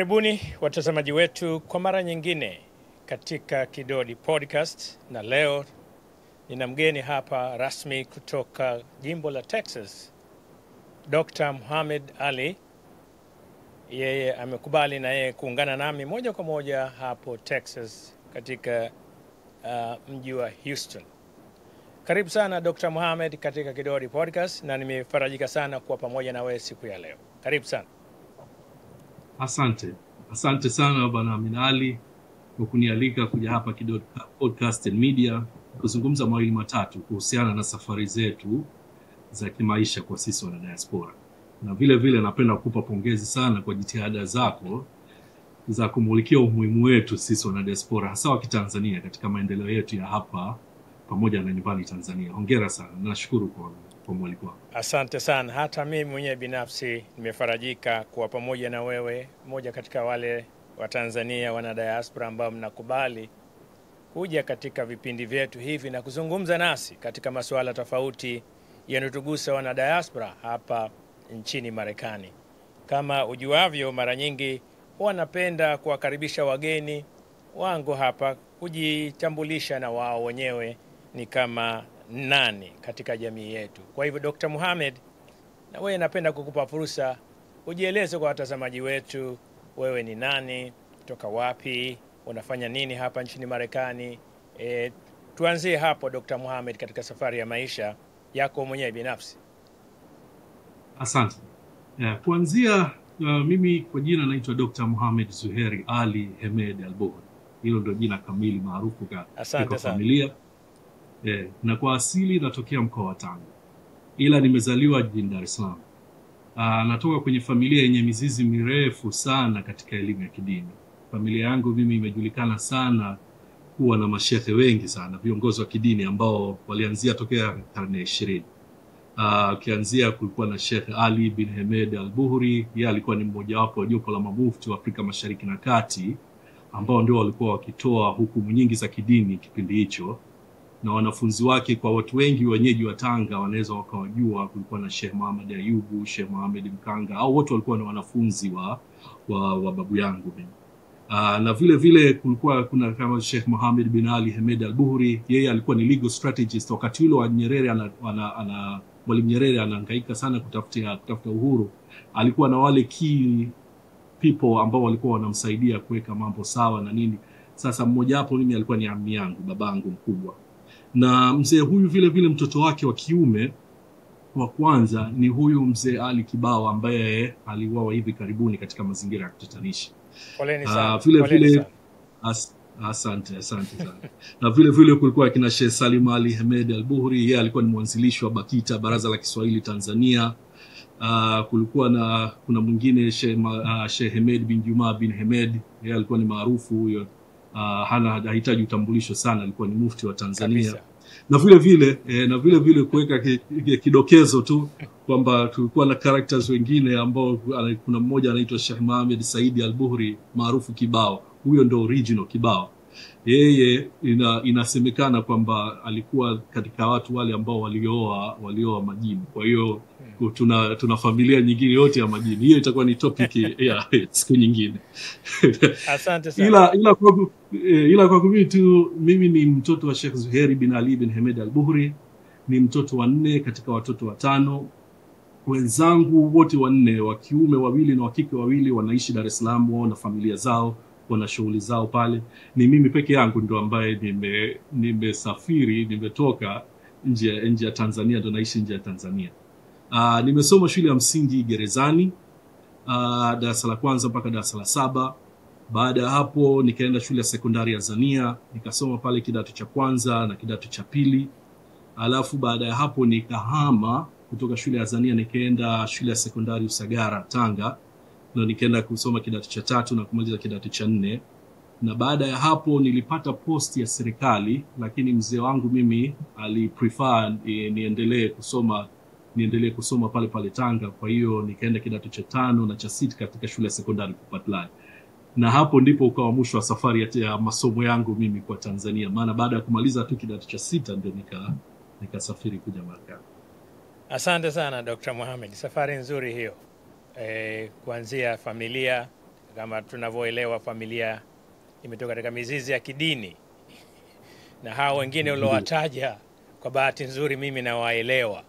Karibuni watazamaji wetu kwa mara nyingine katika Kidodi Podcast, na leo nina mgeni hapa rasmi kutoka jimbo la Texas, Dr. Muhammad Ali. Yeye amekubali na yeye kuungana nami moja kwa moja hapo Texas katika mji wa Houston. Karibu sana Dr. Muhammad katika Kidodi Podcast, na nimefarajika sana kuwa pamoja na wewe siku ya leo. Karibu sana. Asante sana Bwana Aminali kwa kunialika kuja hapa Kidodi Podcast and Media kuzungumza mawili matatu kuhusiana na safari zetu za kimaisha kwa sisi wana diaspora. Na vile vile napenda kukupa pongezi sana kwa jitihada zako za kumulikia umuhimu wetu sisi wana diaspora hasa wa Kitanzania katika maendeleo yetu ya hapa pamoja na nyumbani Tanzania. Hongera sana. Nashukuru kwa mwaliko wako. Asante sana. Hata mimi mwenyewe binafsi nimefarajika kuwa pamoja na wewe, moja katika wale wa Tanzania wana diaspora ambao mnakubali kuja katika vipindi vyetu hivi na kuzungumza nasi katika masuala tofauti yanotugusa wana diaspora hapa nchini Marekani. Kama ujuavyo, mara nyingi wanapenda kuwakaribisha wageni wangu hapa kujitambulisha na wao wenyewe ni kama nani katika jamii yetu. Kwa hivyo Dr. Muhammad, na wewe napenda kukupa fursa ujieleze kwa watazamaji wetu, wewe ni nani, kutoka wapi, unafanya nini hapa nchini Marekani. Tuanzie hapo Dr. Muhammad, katika safari ya maisha yako mwenyewe binafsi. Asante. Kuanzia mimi kwa jina naitwa Dr. Muhammad Zuheri Ali Hemed Al-Buhri. Hilo ndio jina kamili maarufu katika familia. Na kwa asili natokea mkoa wa Tanga, ila nimezaliwa jijini Dar es Salaam. Natoka kwenye familia yenye mizizi mirefu sana katika elimu ya kidini. Familia yangu mimi imejulikana sana kuwa na mashehe wengi sana, viongozi wa kidini ambao walianzia tokea karne ya 20. Ukianzia kulikuwa na Sheikh Ali bin Hemed Al-Buhri, yeye alikuwa ni mmoja wapo wa jopo la mabufti wa Afrika Mashariki na Kati ambao ndio walikuwa wakitoa hukumu nyingi za kidini kipindi hicho. Na wanafunzi wake kwa watu wengi wenyeji wa Tanga wanaweza wakawajua, kulikuwa na Sheikh Muhammad Ayubu, Sheikh Muhammad Mkanga, au wote walikuwa na wanafunzi wa babu yangu mimi. Na vile vile kulikuwa kuna kama Sheikh Muhammad bin Ali Hemed Al-Buhri, yeye alikuwa ni legal strategist wakati ule wa Nyerere. Mwalimu Nyerere anahangaika sana kutafuta uhuru. Alikuwa na wale key people ambao walikuwa wanamsaidia kuweka mambo sawa na nini. Sasa mmoja hapo mimi alikuwa ni ammi yangu, babangu mkubwa. Na mzee huyu vile vile mtoto wake wa kiume wa kwanza ni huyu mzee Ali Kibao ambaye aliuawa hivi karibuni katika mazingira ya kutatanisha. Poleni sana. Vile vile asante sana. Na vile vile kulikuwa kina Sheikh Salim Ali Hemed Al-Buhri, yeye alikuwa ni mwanzilishi wa BAKITA, Baraza la Kiswahili Tanzania. Kulikuwa kuna mwingine Sheikh Hemed bin Juma bin Hemed, yeye alikuwa ni maarufu huyo. Hahitaji utambulisho sana, alikuwa ni mufti wa Tanzania kabisa. Na vile vile kuweka kidokezo tu kwamba tulikuwa na characters wengine ambao kuna mmoja anaitwa Sheikh Mohamed Saidi Al-Buhri maarufu Kibao. Huyo ndo original Kibao. Yeye inasemekana kwamba alikuwa katika watu wale ambao walioa majini. Kwa hiyo tuna familia nyingine yote ya majini. Hiyo itakuwa ni topic ya siku nyingine. Asante sana. Ila kwa mimi ni mtoto wa Sheikh Zuheri bin Ali bin Hemed Al-Buhri, ni mtoto wa 4 katika watoto 5. Wenzangu wote 4, wa kiume 2 na wa kike 2, wanaishi Dar es Salaam, wao na familia zao, wana shughuli zao pale. Ni mimi peke yangu ndo ambaye nimesafiri, nimetoka nje ya Tanzania, ndo naishi nje ya Tanzania. Nimesoma shule ya msingi Gerezani, darasa la kwanza mpaka darasa la 7. Baada ya hapo nikaenda shule ya sekondari ya Zania, nikasoma pale kidato cha kwanza na kidato cha pili. Alafu baada ya hapo nikahama kutoka shule ya Zania nikaenda shule ya sekondari Usagara Tanga, na nikaenda kusoma kidato cha 3 na kumaliza kidato cha 4. Na baada ya hapo nilipata post ya serikali, lakini mzee wangu mimi aliprefer niendelee kusoma pale Tanga. Kwa hiyo nikaenda kidato cha 5 na cha 6 katika shule ya sekondari Kupatlani. Na hapo ndipo ukawa mwisho wa safari ya masomo yangu mimi kwa Tanzania. Maana baada ya kumaliza tu kidato cha 6 ndio nikasafiri kuja Marekani. Asante sana Dr. Muhammad. Safari nzuri hiyo. Kuanzia familia kama tunavyoelewa familia imetoka katika mizizi ya kidini, na hao wengine uliowataja kwa bahati nzuri mimi nawaelewa.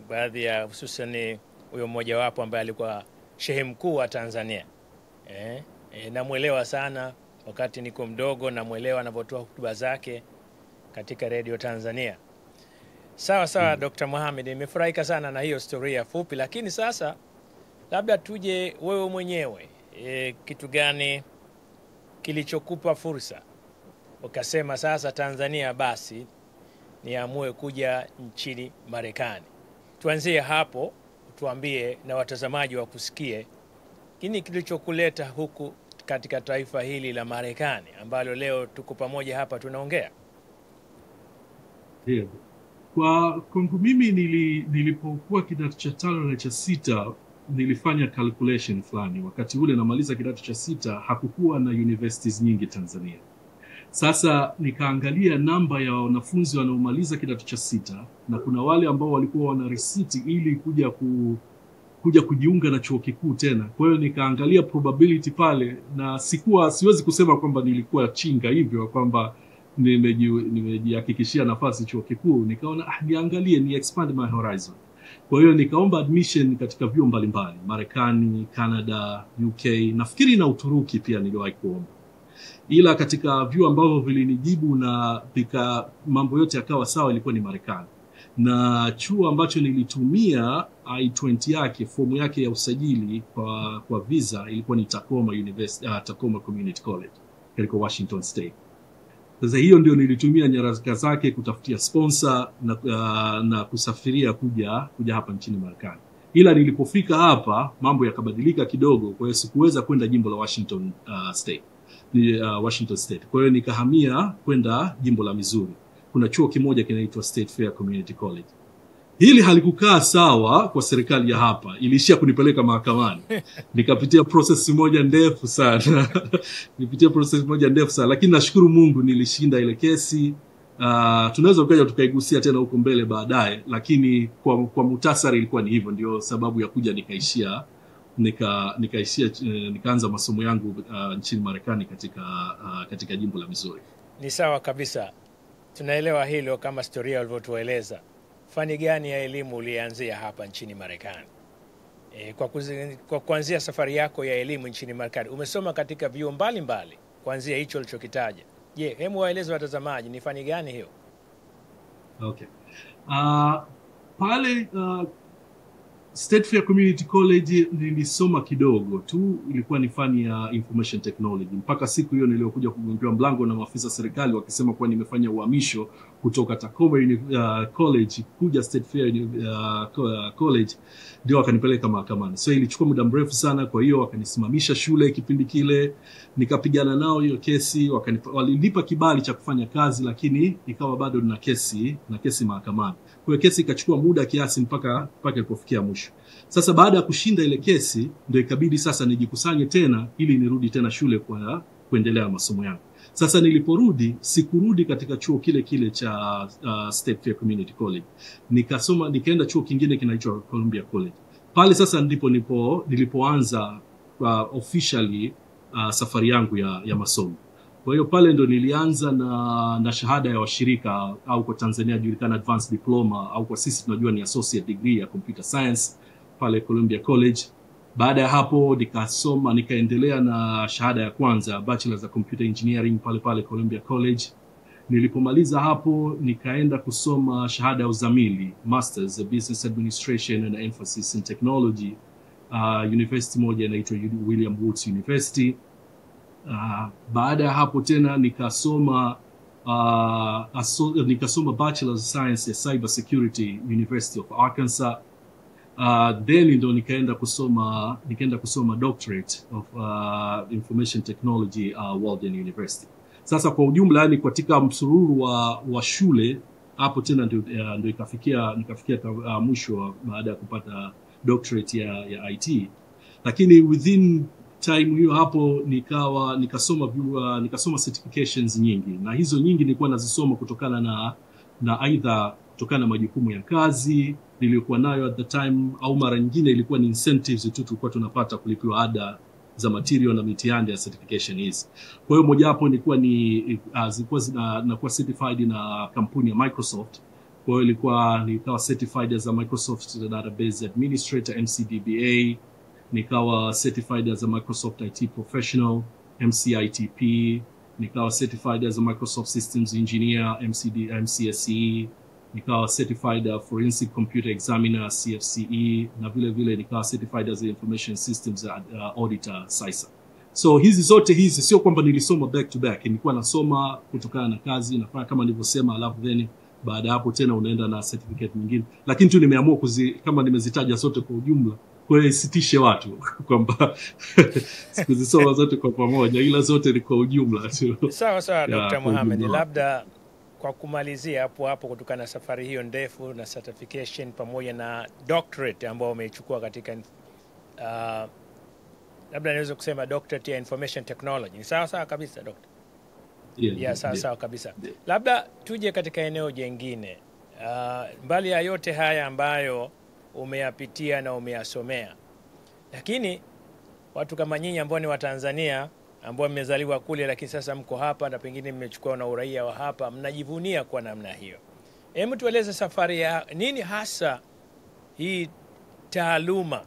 Baadhi ya hususan huyo mmoja wapo ambaye alikuwa shehe mkuu wa Tanzania. Namuelewa sana wakati niko mdogo, namuelewa anapotoa hotuba zake katika Radio Tanzania. Sawa Dr. Mohamed, nimefurahika sana na hiyo historia fupi, lakini sasa labda tuje wewe mwenyewe. Kitu gani kilichokupa fursa ukasema sasa Tanzania basi niamue kuja nchini Marekani? Tuanzie hapo, tuambie na watazamaji wakusikie kini kilichokuleta huku katika taifa hili la Marekani ambalo leo tuko pamoja hapa tunaongea. Ndio. Kwangu mimi nilipokuwa kidato cha 5 na cha 6 nilifanya calculation fulani. Wakati ule namaliza kidato cha 6 hakukuwa na universities nyingi Tanzania. Sasa nikaangalia namba ya wanafunzi wanaomaliza kidato cha 6 na kuna wale ambao walikuwa wana risiti ili kuja kujiunga na chuo kikuu tena. Kwa hiyo nikaangalia probability pale, na siwezi kusema kwamba nilikuwa chinga hivyo kwamba nimejihakikishia nafasi chuo kikuu. Nikaona niangalie, ni expand my horizon. Kwa hiyo nikaomba admission katika vyuo mbalimbali, Marekani, Canada, UK, nafikiri na Uturuki pia niliwahi kuomba. Ila katika vyuo ambavyo vilinijibu na mambo yote yakawa sawa ilikuwa ni Marekani. Na chuo ambacho nilitumia I-20 yake, fomu yake ya usajili kwa visa ilikuwa ni Tacoma Community College katika Washington State. Sasa hiyo ndio nilitumia nyaraka zake kutafutia sponsor na kusafiria kuja hapa nchini Marekani. Ila nilipofika hapa mambo yakabadilika kidogo, kwa hiyo sikuweza kwenda jimbo la Washington State. Kwa hiyo nikahamia kwenda jimbo la Missouri. Kuna chuo kimoja kinaitwa State Fair Community College. Hili halikukaa sawa kwa serikali ya hapa, ilishia kunipeleka mahakamani. Nikapitia process moja ndefu sana. Lakini nashukuru Mungu nilishinda ile kesi. Tunaweza ukaja tukaigusia tena huko mbele baadaye, lakini kwa muhtasari ilikuwa ni hivyo. Ndio sababu ya kuja nikaanza masomo yangu nchini Marekani katika jimbo la Missouri. Ni sawa kabisa. Tunaelewa hilo kama historia ulivyotueleza. Fani gani ya elimu ulianzia hapa nchini Marekani? Kwa kuanzia safari yako ya elimu nchini Marekani, umesoma katika vyuo mbalimbali kuanzia hicho ulichokitaja. Je, hebu waeleze watazamaji ni fani gani hiyo? Okay. Pale State Fair Community College nilisoma kidogo tu, ilikuwa ni fani ya information technology. Mpaka siku hiyo niliokuja kugongewa mlango na maafisa serikali wakisema kuwa nimefanya uhamisho kutoka Tacoma College kuja State Fair College, ndio wakanipeleka mahakamani. So ilichukua muda mrefu sana, kwa hiyo wakanisimamisha shule kipindi kile, nikapigana nao hiyo kesi, walinipa kibali cha kufanya kazi, lakini ikawa bado na kesi mahakamani. Kwa hiyo kesi ikachukua muda kiasi mpaka ilipofikia mwisho. Sasa baada ya kushinda ile kesi ndio ikabidi sasa nijikusanye tena ili nirudi tena shule kwa kuendelea masomo yangu. Sasa niliporudi, sikurudi katika chuo kile cha State Fair Community College. Nikaenda chuo kingine kinaitwa Columbia College. Pale sasa ndipo nilipoanza officially safari yangu ya masomo. Kwa hiyo pale ndo nilianza na shahada ya washirika, au kwa Tanzania julikana advanced diploma, au kwa sisi tunajua ni associate degree ya computer science pale Columbia College. Baada ya hapo nikaendelea na shahada ya kwanza, bachelor's of computer engineering pale Columbia College. Nilipomaliza hapo nikaenda kusoma shahada ya uzamili, masters of business administration and emphasis in technology, university moja inaitwa William Woods University. Baada ya hapo tena nikasoma bachelor's of science ya cyber security, University of Arkansas. Then ndo nikaenda kusoma doctorate of information technology Walden University. Sasa kwa ujumla, yani katika msururu wa shule hapo tena ndio nikafikia mwisho baada ya kupata doctorate ya IT. Lakini within time hiyo hapo nikasoma certifications nyingi, na hizo nyingi nilikuwa nazisoma kutokana na either kutokana na majukumu ya kazi niliyokuwa nayo at the time, au mara nyingine ilikuwa ni incentives tu tulikuwa tunapata kulipiwa ada za material na mitihani ya certification hizi. Kwa hiyo moja hapo nilikuwa zilikuwa zinakuwa certified na kampuni ya Microsoft. Kwa hiyo nikawa certified as a Microsoft Database Administrator MCDBA, nikawa certified as a Microsoft IT Professional MCITP, nikawa certified as a Microsoft Systems Engineer MCSE, nikawa certified Forensic Computer Examiner CFCE, na vile vile nikawa certified as a Information Systems Auditor CISA. So hizi zote hizi sio kwamba nilisoma back to back, nilikuwa nasoma kutokana na kazi nafanya kama nilivyosema, alafu then baada hapo tena unaenda na certificate nyingine, lakini tu nimeamua kama nimezitaja zote kwa ujumla kwa hiyo isitishe watu kwamba sikuzisoma zote kwa pamoja, ila zote ni kwa ujumla tu. Sawa sawa Dr. Mohamed, labda kwa kumalizia hapo kutokana na safari hiyo ndefu na certification pamoja na doctorate ambayo umeichukua katika labda naweza kusema doctorate ya information technology. Ni sawa sawa kabisa doctor? Sawa kabisa. Labda tuje katika eneo jingine, mbali ya yote haya ambayo umeyapitia na umeyasomea, lakini watu kama nyinyi ambao ni wa Tanzania ambao mmezaliwa kule lakini sasa mko hapa na pengine mmechukua na uraia wa hapa, mnajivunia kwa namna hiyo. Hebu tueleze safari ya nini hasa hii taaluma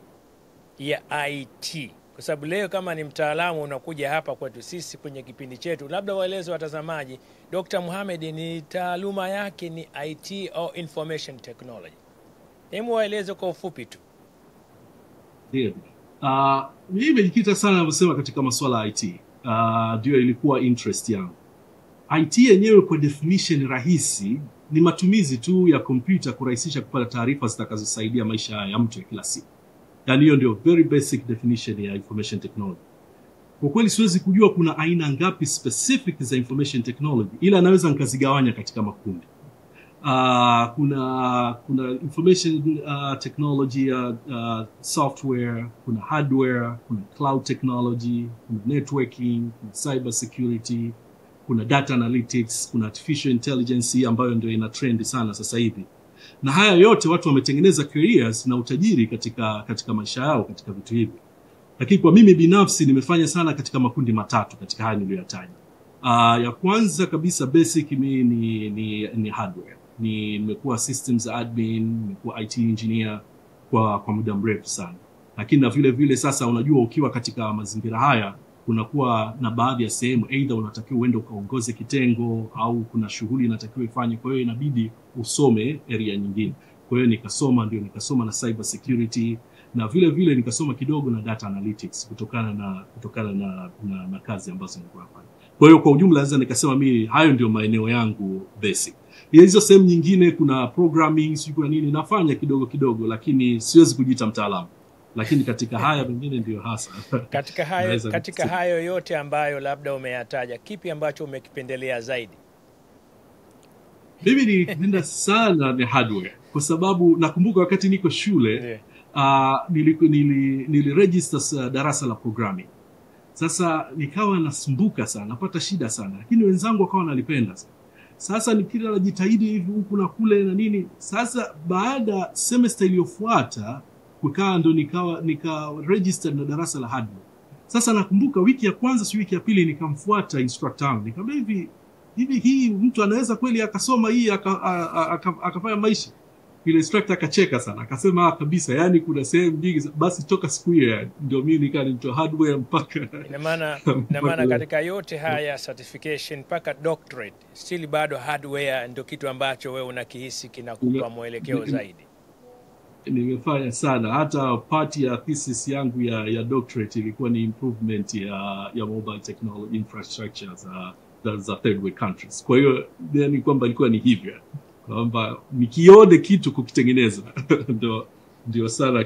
ya IT, kwa sababu leo kama ni mtaalamu unakuja hapa kwetu sisi kwenye kipindi chetu, labda waeleze watazamaji Dr. Mohamed ni taaluma yake ni IT au information technology. Hebu waeleze kwa ufupi tu. Ndio. Mimi nimejikita sana ninavyosema katika masuala ya IT. Ndio ilikuwa interest yangu. IT yenyewe kwa definition rahisi ni matumizi tu ya kompyuta kurahisisha kupata taarifa zitakazosaidia maisha ya mtu ya kila siku. Yaani hiyo ndio very basic definition ya information technology. Kwa kweli siwezi kujua kuna aina ngapi specific za information technology, ila naweza nikazigawanya katika makundi. Kuna information technology, software, kuna hardware, kuna cloud technology, kuna networking, kuna cyber security, kuna data analytics, kuna artificial intelligence ambayo ndio ina trend sana sasa hivi. Na haya yote watu wametengeneza careers na utajiri katika maisha yao katika vitu hivi. Lakini kwa mimi binafsi nimefanya sana katika makundi matatu katika haya niliyoyataja. Ya kwanza kabisa basic ni hardware. Nimekuwa systems admin, nimekuwa IT engineer kwa muda mrefu sana. Lakini na vile vile sasa unajua ukiwa katika mazingira haya kunakuwa na baadhi ya sehemu either unatakiwa uende ukaongoze kitengo au kuna shughuli inatakiwa ifanye, kwa hiyo inabidi usome area nyingine. Kwa hiyo nikasoma na cyber security na vile vile nikasoma kidogo na data analytics kutokana na kazi ambazo nilikuwa nafanya. Kwa hiyo kwa ujumla naweza nikasema mimi hayo ndio maeneo yangu basic. Hizo sehemu nyingine kuna programming, sio nini nafanya kidogo, lakini siwezi kujiita mtaalamu. Lakini katika haya mengine ndio hasa. Katika hayo yote ambayo labda umeyataja, kipi ambacho umekipendelea zaidi? Mimi nilipenda sana ni hardware kwa sababu nakumbuka wakati niko shule niliregister darasa la programming. Sasa nikawa nasumbuka sana, napata shida sana, lakini wenzangu wakawa wanalipenda sana. Sasa nikila najitahidi hivi huku na kule na nini. Sasa baada semester iliyofuata kukaa ndo nika register na darasa la hardware. Sasa nakumbuka wiki ya kwanza wiki ya pili nikamfuata instructor wangu. Nikamwambia hivi mtu anaweza kweli akasoma hii akafanya maisha? Ile instructor akacheka sana. Akasema kabisa, yani kuna sehemu nyingi, basi toka siku hiyo ndio mimi nikanitoa hardware mpaka ina maana katika yote haya certification mpaka doctorate still bado hardware ndio kitu ambacho wewe unakihisi kinakupa mwelekeo zaidi. Nimefanya sana, hata part ya thesis yangu ya doctorate ilikuwa ni improvement ya mobile technology infrastructure za third world countries. Kwa hiyo ni kwamba ilikuwa ni hivyo kwamba nikione kitu kukitengeneza ndio sana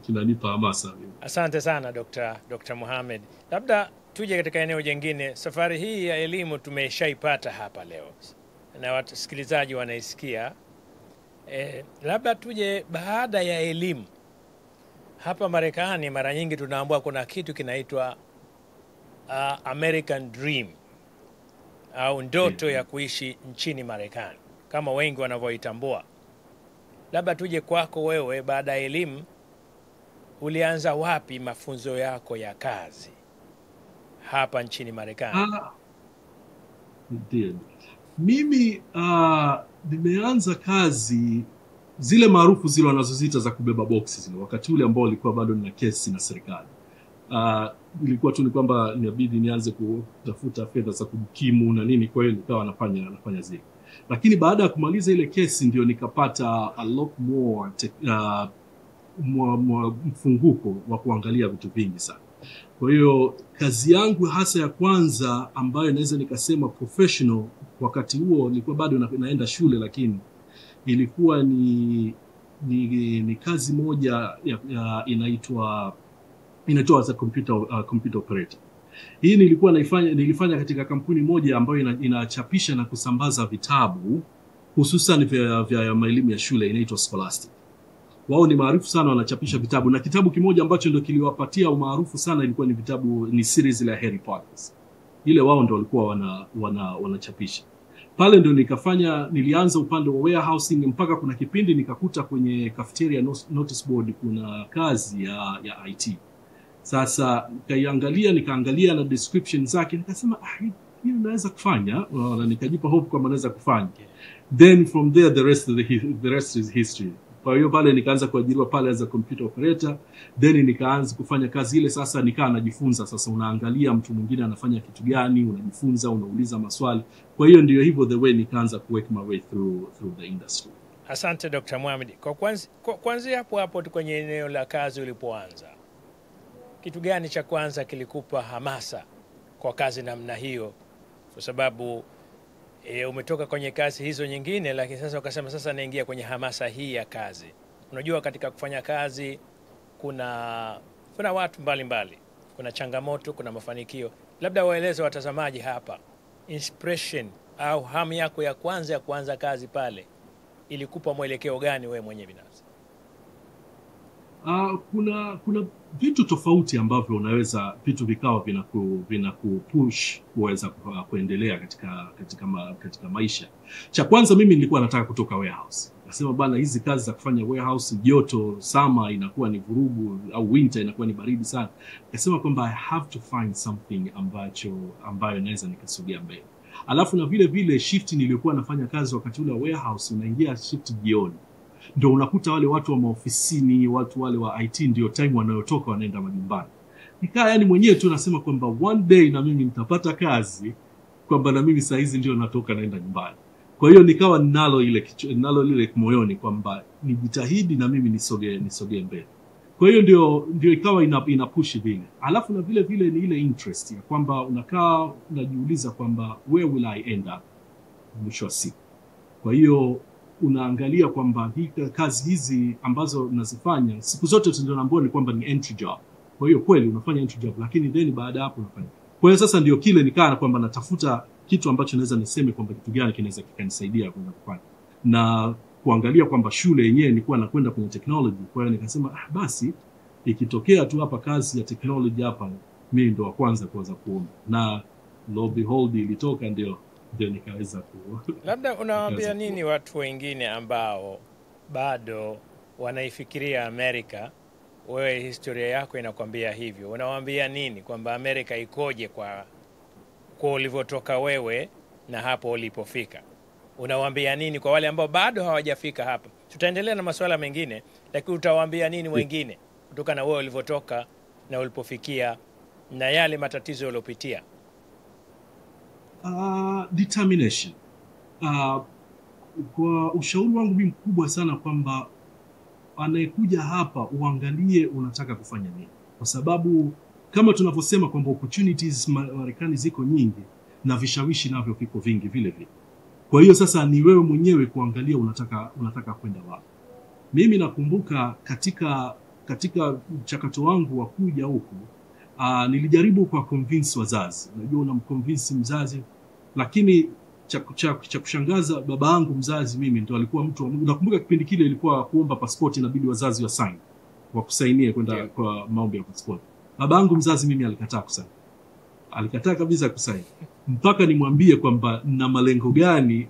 kinanipa hamasa. Asante sana Dr. Mohamed. Labda tuje katika eneo jingine. Safari hii ya elimu tumeshaipata hapa leo na wasikilizaji wanaisikia. Labda tuje baada ya elimu. Hapa Marekani mara nyingi tunaambiwa kuna kitu kinaitwa American Dream au ndoto ya kuishi nchini Marekani kama wengi wanavyoitambua. Labda tuje kwako wewe, baada ya elimu ulianza wapi mafunzo yako ya kazi hapa nchini Marekani? Ndiyo. Mimi nimeanza kazi zile maarufu zile wanazoziita za kubeba boxi zile, wakati ule ambao ulikuwa bado nina kesi na serikali. Ilikuwa tu ni kwamba inabidi nianze kutafuta fedha za kujikimu na nini, kwa hiyo nikawa nafanya zile. Lakini baada ya kumaliza ile kesi ndio nikapata a lot more mfunguko wa kuangalia vitu vingi sana. Kwa hiyo kazi yangu hasa ya kwanza ambayo naweza nikasema professional, wakati huo nilikuwa bado naenda shule, lakini ilikuwa ni kazi moja inaitwa as a computer operator. Hii nilifanya katika kampuni moja ambayo inachapisha na kusambaza vitabu hususan vya elimu ya shule, inaitwa Scholastic. Wao ni maarufu sana, wanachapisha vitabu, na kitabu kimoja ambacho ndio kiliwapatia umaarufu sana ilikuwa ni series la Harry Potter. Ile wao ndio walikuwa wanachapisha. Pale ndio nilianza upande wa warehousing, mpaka kuna kipindi nikakuta kwenye cafeteria notice board kuna kazi ya IT. Sasa nikaangalia na description zake, nikasema hiyo naweza kufanya, na nikajipa hope kwamba naweza kufanya. Then from there the rest is history. Kwa hiyo pale nikaanza kuajiriwa pale as a computer operator, then nikaanza kufanya kazi ile. Sasa nikaa najifunza, sasa unaangalia mtu mwingine anafanya kitu gani, unajifunza, unauliza maswali. Kwa hiyo ndio hivyo the way nikaanza ku work my way through the industry. Asante Dr. Mohamed. Kwa kwanza hapo kwenye eneo la kazi ulipoanza, kitu gani cha kwanza kilikupa hamasa kwa kazi namna hiyo? Kwa sababu umetoka kwenye kazi hizo nyingine, lakini sasa ukasema sasa naingia kwenye hamasa hii ya kazi. Unajua katika kufanya kazi kuna watu mbalimbali, kuna changamoto, kuna mafanikio. Labda waeleze watazamaji hapa inspiration au hamu yako ya kwanza ya kuanza kazi pale ilikupa mwelekeo gani wewe mwenyewe binafsi? Kuna vitu tofauti ambavyo vitu vikawa vinakupush kuweza kuendelea katika maisha. Cha kwanza mimi nilikuwa nataka kutoka warehouse. Nasema bana, hizi kazi za kufanya warehouse, joto summer inakuwa ni vurugu, au winter inakuwa ni baridi sana. Nasema kwamba I have to find something ambayo naweza nikasogea mbele. Alafu na vile shift nilikuwa nafanya kazi wakati ule warehouse, unaingia shift jioni. Ndio unakuta wale watu wa maofisini, watu wale wa IT ndio time wanayotoka wanaenda majumbani. Nikaa mwenyewe tu nasema kwamba one day na mimi nitapata kazi, kwamba na mimi saa hizi ndio natoka naenda nyumbani. Kwa hiyo nikawa nalo lile moyoni kwamba nijitahidi na mimi nisogee mbele. Kwa hiyo ndio ikawa ina push vile. Alafu na vile ni ile interest ya kwamba unakaa unajiuliza kwamba where will I end up mwisho wa siku. Kwa hiyo unaangalia kwamba kazi hizi ambazo nazifanya siku zote tunaambiwa ni kwamba ni entry job. Kwa hiyo kweli unafanya entry job, lakini then baada hapo unafanya. Kwa hiyo sasa ndio kile nikaa kwamba natafuta kitu ambacho naweza niseme kwamba kitu gani kinaweza kikanisaidia kwenda kufanya. Na kuangalia kwamba shule yenyewe nilikuwa nakwenda kwenye technology. Kwa hiyo nikasema basi ikitokea tu hapa kazi ya technology hapa, mimi ndo wa kwanza kuanza kuona. Na lo behold ilitoka ndio nikaweza Labda unawaambia nini watu wengine ambao bado wanaifikiria Amerika? Wewe historia yako inakwambia hivyo. Unawaambia nini kwamba Amerika ikoje kwa ulivyotoka wewe na hapo ulipofika? Unawaambia nini kwa wale ambao bado hawajafika hapa? Tutaendelea na masuala mengine, lakini utawaambia nini wengine kutoka na wewe ulivyotoka na ulipofikia na yale matatizo uliyopitia? Determination. Kwa ushauri wangu mimi mkubwa sana kwamba anayekuja hapa uangalie unataka kufanya nini. Kwa sababu kama tunavyosema kwamba opportunities Marekani ziko nyingi na vishawishi navyo viko vingi vile. Kwa hiyo sasa ni wewe mwenyewe kuangalia unataka kwenda wapi. Mimi nakumbuka katika mchakato wangu wa kuja huku nilijaribu kwa convince wazazi. Unajua unamconvince mzazi, lakini cha kushangaza baba yangu mzazi mimi ndo alikuwa mtu. Nakumbuka kipindi kile ilikuwa kuomba passport inabidi wazazi wa kusainia kwenda kwa maombi ya passport. Baba yangu mzazi mimi alikataa kusaini. Alikataa kabisa kusaini. Mpaka nimwambie kwamba na malengo gani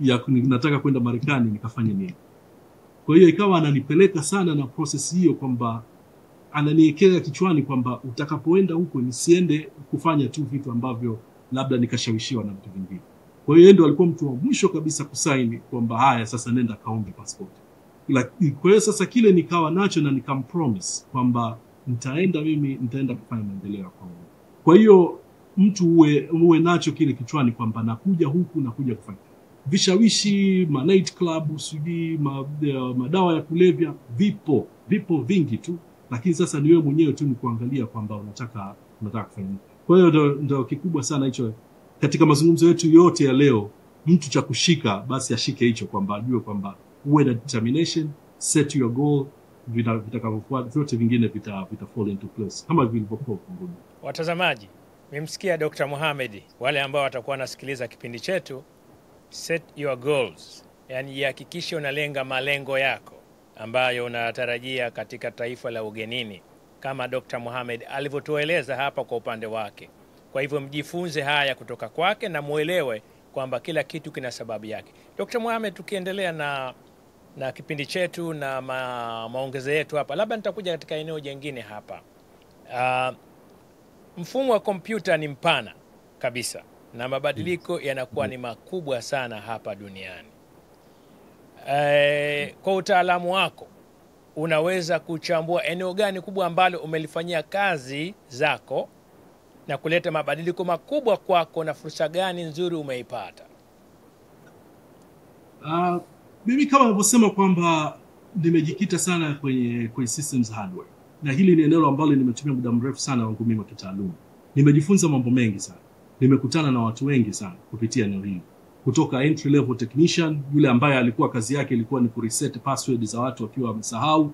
ya nataka kwenda Marekani nikafanye nini. Kwa hiyo ikawa ananipeleka sana na process hiyo, kwamba ananiwekea kichwani kwamba utakapoenda huko nisiende kufanya tu vitu ambavyo labda nikashawishiwa na vitu vingine. Kwa hiyo ndio alikuwa mtu wa mwisho kabisa kusaini kwamba haya sasa nenda kaombe passport. Kwa hiyo sasa kile nikawa nacho na nikampromise kwamba nitaenda kufanya maendeleo kwa huko. Kwa hiyo mtu uwe nacho kile kichwani kwamba nakuja huku, nakuja kufanya vishawishi, ma night club, madawa ya kulevya, vipo vingi tu, lakini sasa ni wewe mwenyewe tu ni kuangalia kwamba unataka kufanya. Kwa hiyo ndio kikubwa sana hicho katika mazungumzo yetu yote ya leo. Mtu cha kushika basi ashike hicho, kwamba ajue kwamba uwe na determination, set your goal, vitakavyofuata vyote vingine vita fall into place kama vilivyokuwa kunguni. Watazamaji, mmemsikia Dr. Mohamed. Wale ambao watakuwa nasikiliza kipindi chetu, set your goals, yani hakikisha unalenga malengo yako ambayo unatarajia katika taifa la ugenini, kama Dr. Mohamed alivyotueleza hapa kwa upande wake. Kwa hivyo mjifunze haya kutoka kwake na muelewe kwamba kila kitu kina sababu yake. Dr. Mohamed, tukiendelea na kipindi chetu na maongezi yetu hapa, labda nitakuja katika eneo jingine hapa. Mfumo wa kompyuta ni mpana kabisa na mabadiliko yanakuwa ni makubwa sana hapa duniani. Kwa utaalamu wako, unaweza kuchambua eneo gani kubwa ambalo umelifanyia kazi zako na kuleta mabadiliko makubwa kwako, na fursa gani nzuri umeipata? Mimi kama nilivyosema kwamba nimejikita sana kwenye systems hardware, na hili ni eneo ambalo nimetumia muda mrefu sana wangu mimi kitaaluma. Nimejifunza mambo mengi sana, nimekutana na watu wengi sana kupitia eneo hili, kutoka entry level technician yule ambaye alikuwa kazi yake ilikuwa ni kureset password za watu wakiwa wamesahau,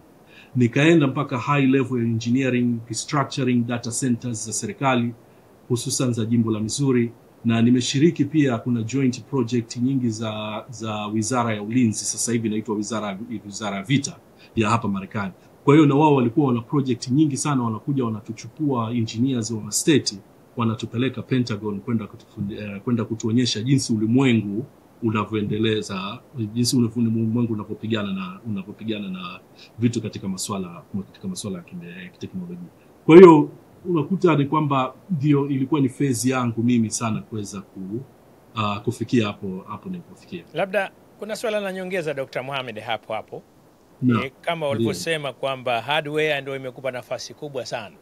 nikaenda mpaka high level engineering, restructuring data centers za serikali hususan za jimbo la Missouri, na nimeshiriki pia kuna joint project nyingi za Wizara ya Ulinzi, sasa hivi inaitwa Wizara ya Vita ya hapa Marekani. Kwa hiyo na wao walikuwa wana project nyingi sana, wanakuja wanatuchukua engineers wa state, wanatupeleka Pentagon kwenda kutuonyesha jinsi ulimwengu unavyoendeleza, jinsi ulimwengu unapopigana na vitu katika masuala ya kiteknolojia. Kwa hiyo unakuta ni kwamba ndio ilikuwa ni phase yangu mimi sana kuweza kufikia hapo nilipofikia. Labda kuna swala la nyongeza Dr. Mohamed hapo. Kama walivyosema kwamba hardware ndio imekupa nafasi kubwa sana,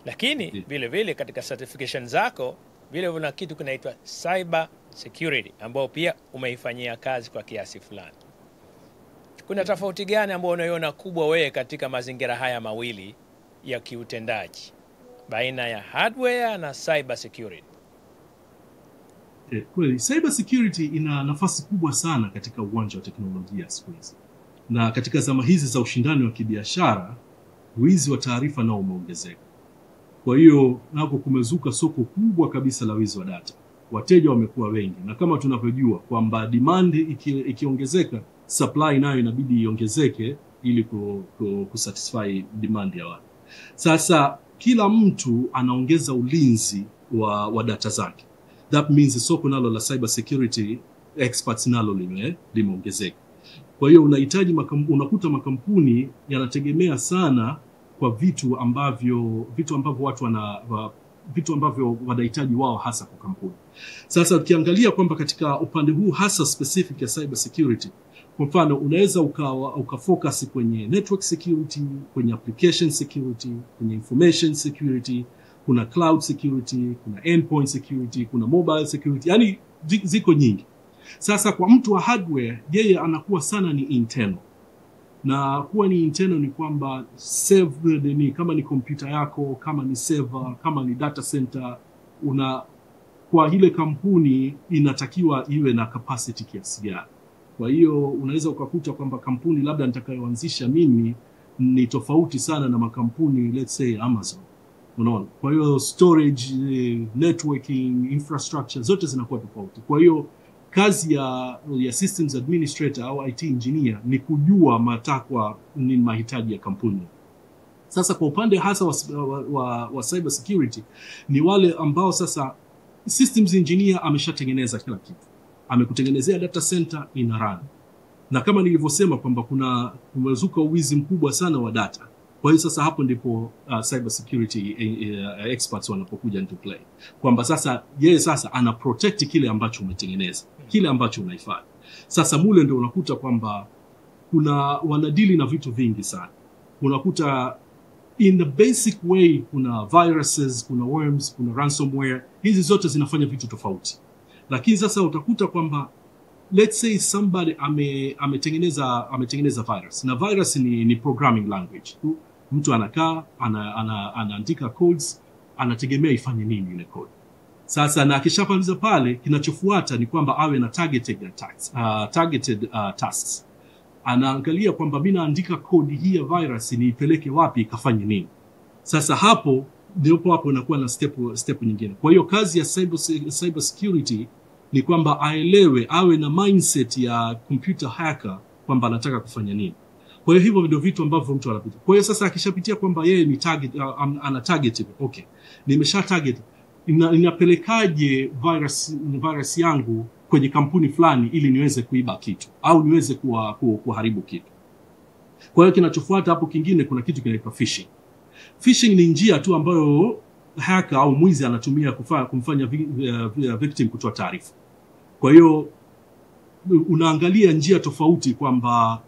lakini vile vile katika certification zako vile una kitu kinaitwa cyber security ambao pia umeifanyia kazi kwa kiasi fulani. Kuna tofauti gani ambayo unaiona kubwa wewe katika mazingira haya mawili ya kiutendaji baina ya hardware na cyber security? Kweli cyber security ina nafasi kubwa sana katika uwanja wa teknolojia siku hizi, na katika zama hizi za ushindani wa kibiashara, wizi wa taarifa nao umeongezeka. Kwa hiyo nako kumezuka soko kubwa kabisa la wizi wa data. Wateja wamekuwa wengi, na kama tunavyojua kwamba demand ikiongezeka, supply nayo inabidi iongezeke ili kusatisfy demand ya watu. Sasa kila mtu anaongeza ulinzi wa data zake. That means soko nalo la cyber security experts nalo limeongezeka. Kwa hiyo unakuta makampuni yanategemea sana kwa vitu ambavyo wanahitaji wao hasa kwa kampuni. Sasa ukiangalia kwamba katika upande huu hasa specific ya cyber security, kwa mfano unaweza ukafocus kwenye network security, kwenye application security, kwenye information security, kuna cloud security, kuna endpoint security, kuna mobile security, yani ziko nyingi. Sasa kwa mtu wa hardware, yeye anakuwa sana ni internal. Na kuwa ni internal ni kwamba ni kama ni kompyuta yako, kama ni server, kama ni data center, kwa ile kampuni inatakiwa iwe na capacity kiasi gani. Kwa hiyo unaweza ukakuta kwamba kampuni labda nitakayoanzisha mimi ni tofauti sana na makampuni let's say Amazon. Unaona? Kwa hiyo storage, networking, infrastructure zote zinakuwa tofauti. Kwa hiyo kazi ya systems administrator au IT engineer ni kujua matakwa ni mahitaji ya kampuni. Sasa kwa upande hasa wa cyber security ni wale ambao sasa systems engineer ameshatengeneza kila kitu. Amekutengenezea data center ina run. na kama nilivyosema kwamba kumezuka uwizi mkubwa sana wa data. Kwa hiyo sasa hapo ndipo cyber security experts wanapokuja into play, kwamba sasa yeye sasa ana protect kile ambacho umetengeneza, kile ambacho unaifanya. Sasa mule ndio unakuta kwamba wanadili na vitu vingi sana. Unakuta in the basic way kuna viruses, kuna worms, kuna ransomware. Hizi zote zinafanya vitu tofauti. Lakini sasa utakuta kwamba let's say somebody ametengeneza virus. Na virus ni programming language. Mtu anakaa anaandika codes, anategemea ifanye nini ile code. Sasa na akishapaliza pale, kinachofuata ni kwamba awe na targeted tasks. Anaangalia kwamba mimi naandika code hii ya virus niipeleke wapi ikafanye nini. Sasa hapo ndipo inakuwa na step nyingine. Kwa hiyo kazi ya cyber security ni kwamba awe na mindset ya computer hacker kwamba anataka kufanya nini. Kwa hiyo hivyo ndio vitu ambavyo mtu anapitia. Kwa hiyo sasa akishapitia kwamba yeye ni ana target, okay, nimesha target, ninapelekaje virus yangu kwenye kampuni fulani ili niweze kuiba kitu au niweze kuharibu kitu. Kwa hiyo kinachofuata hapo kingine, kuna kitu kinaitwa phishing. Phishing ni njia tu ambayo hacker au mwizi anatumia kumfanya victim kutoa taarifa. Kwa hiyo unaangalia njia tofauti kwamba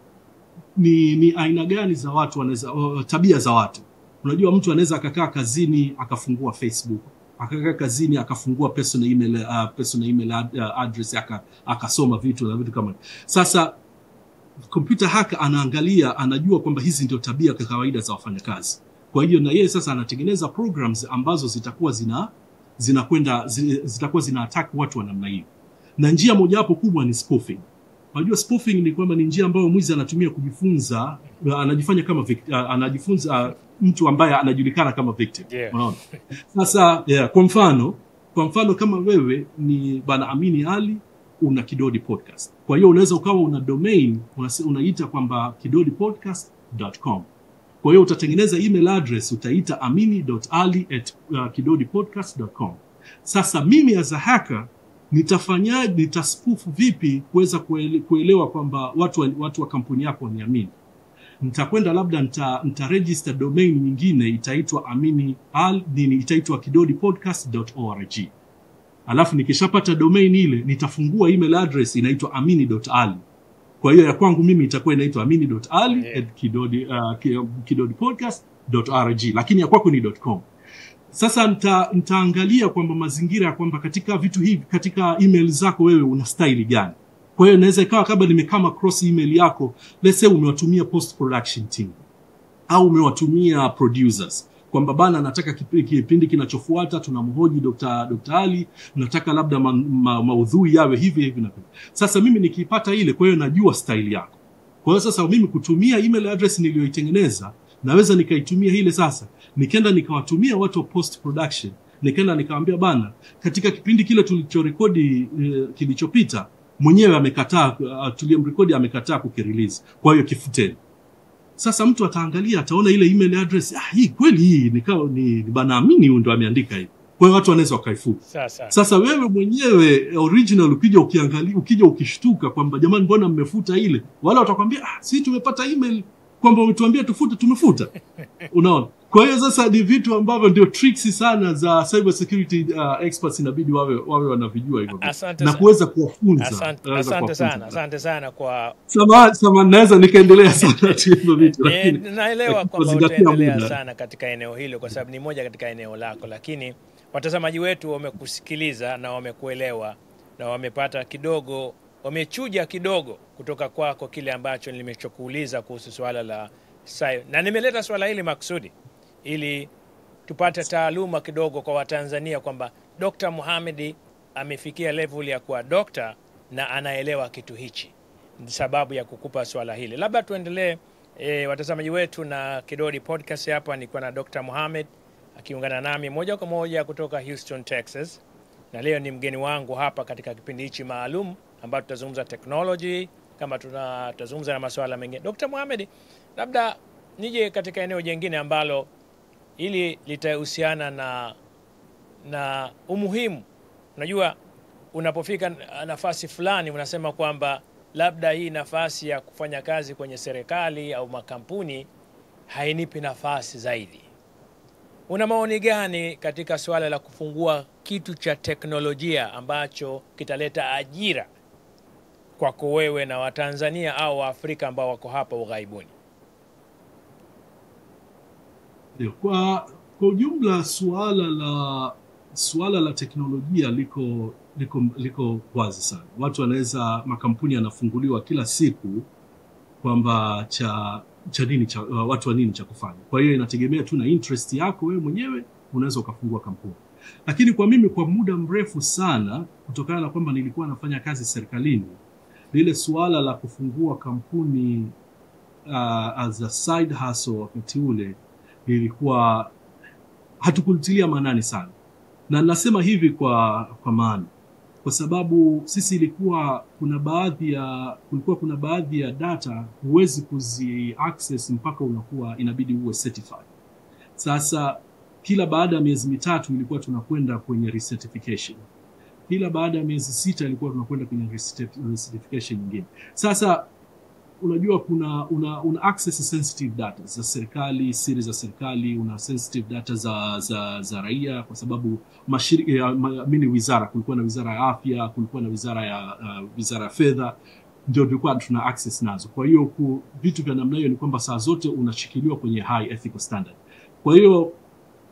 ni aina gani za watu wanaweza, tabia za watu. Unajua mtu anaweza akakaa kazini akafungua Facebook, akakaa kazini akafungua personal email address akasoma vitu na vitu kama. Sasa computer hacker anaangalia, anajua kwamba hizi ndio tabia za kawaida za wafanyakazi. Kwa hiyo na yeye sasa anatengeneza programs ambazo zitakuwa zina attack watu wa namna hiyo. Na njia moja hapo kubwa ni spoofing. Unajua spoofing ni kwamba ni njia ambayo mwizi anatumia kujifunza, anajifanya kama anajifunza mtu ambaye anajulikana kama victim. Unaona? Sasa kwa mfano kama wewe ni Bwana Amini Ali, una Kidodi Podcast. Kwa hiyo unaweza ukawa una domain unaita kwamba kidodipodcast.com. Kwa hiyo utatengeneza email address, utaita amini.ali@kidodipodcast.com. Sasa mimi as a hacker nitaspoof vipi kuweza kuelewa kwamba watu wa kampuni yako waniamini? Nitakwenda labda nitaregister domain nyingine itaitwa itaitwa kidodipodcast.org. Alafu nikishapata domain ile nitafungua email address inaitwa amini.ali. Kwa hiyo ya kwangu mimi itakuwa inaitwa amini.ali@kidodipodcast.org, lakini ya kwako ni .com. Sasa nitaangalia kwamba mazingira ya kwamba katika vitu hivi, katika email zako wewe una style gani. Kwa hiyo inaweza ikawa kabla nimekama cross email yako, let's say umewatumia post production team au umewatumia producers kwamba bana nataka kipindi kinachofuata tunamhoji Dr. Ali, nataka labda maudhui yawe hivi na hivi. Sasa mimi nikipata ile, kwa hiyo najua style yako. Kwa hiyo sasa mimi kutumia email address niliyoitengeneza, naweza nikaitumia ile sasa. Nikaenda nikawatumia watu wa post production, nikaenda nikawaambia bana, katika kipindi kile tulichorekodi kilichopita mwenyewe amekataa, tuliyemrekodi amekataa kukirelease, kwa hiyo kifuteni. Sasa mtu ataangalia, ataona ile email address, hii kweli hii ni Bwana Amini ndo ameandika hivi. Kwa hiyo watu wanaweza wakaifuta. Sasa wewe mwenyewe original ukija ukishtuka kwamba jamani mbona mmefuta ile, wala watakwambia sisi tumepata email kwamba umetuambia tufute, tumefuta. Unaona? Kwa hiyo sasa ni vitu ambavyo ndio tricks sana za cyber security experts inabidi wawe wanavijua hivyo na kuweza kuwafunza. Asante sana kwa sama naweza nikaendelea sana hivyo vitu, lakini naelewa kwamba utaendelea sana katika eneo hilo kwa sababu ni moja katika eneo lako, lakini watazamaji wetu wamekusikiliza na wamekuelewa na wamepata kidogo, wamechuja kidogo kutoka kwako kile ambacho nimechokuuliza kuhusu swala la na nimeleta swala hili maksudi ili tupate taaluma kidogo kwa Watanzania kwamba Dr. Mohamed amefikia level ya kuwa dokta na anaelewa kitu hichi. Sababu ya kukupa swala hili. Labda tuendelee watazamaji wetu na Kidodi Podcast. Hapa niko na Dr. Mohamed akiungana nami moja kwa moja kutoka Houston, Texas. Na leo ni mgeni wangu hapa katika kipindi hichi maalum ambapo tutazungumza technology kama tutazungumza na masuala mengine. Dr. Mohamed, labda nije katika eneo jingine ambalo ili litahusiana na umuhimu. Unajua unapofika nafasi fulani unasema kwamba labda hii nafasi ya kufanya kazi kwenye serikali au makampuni hainipi nafasi zaidi. Una maoni gani katika suala la kufungua kitu cha teknolojia ambacho kitaleta ajira kwako wewe na Watanzania au Waafrika ambao wako hapa ughaibuni? Kwa ujumla suala la teknolojia liko wazi sana. Watu wanaweza, makampuni yanafunguliwa kila siku kwamba watu wa nini cha kufanya. Kwa hiyo inategemea tu na interest yako wewe mwenyewe, unaweza ukafungua kampuni. Lakini kwa mimi, kwa muda mrefu sana, kutokana na kwamba nilikuwa nafanya kazi serikalini, lile suala la kufungua kampuni as a side hustle wakati ule lilikuwa hatukulitilia maanani sana. Na nasema hivi kwa maana, kwa sababu sisi kulikuwa kuna baadhi ya data huwezi kuzi access mpaka inabidi uwe certified. Sasa kila baada ya miezi mitatu ilikuwa tunakwenda kwenye recertification. Kila baada ya miezi 6 ilikuwa tunakwenda kwenye recertification nyingine. Sasa unajua una access sensitive data za serikali, siri za serikali, una sensitive data za raia, kwa sababu wizara, kulikuwa na wizara ya afya, kulikuwa na wizara ya fedha, ndio tulikuwa tuna access nazo. Kwa hiyo vitu vya namna hiyo ni kwamba saa zote unashikiliwa kwenye high ethical standard. Kwa hiyo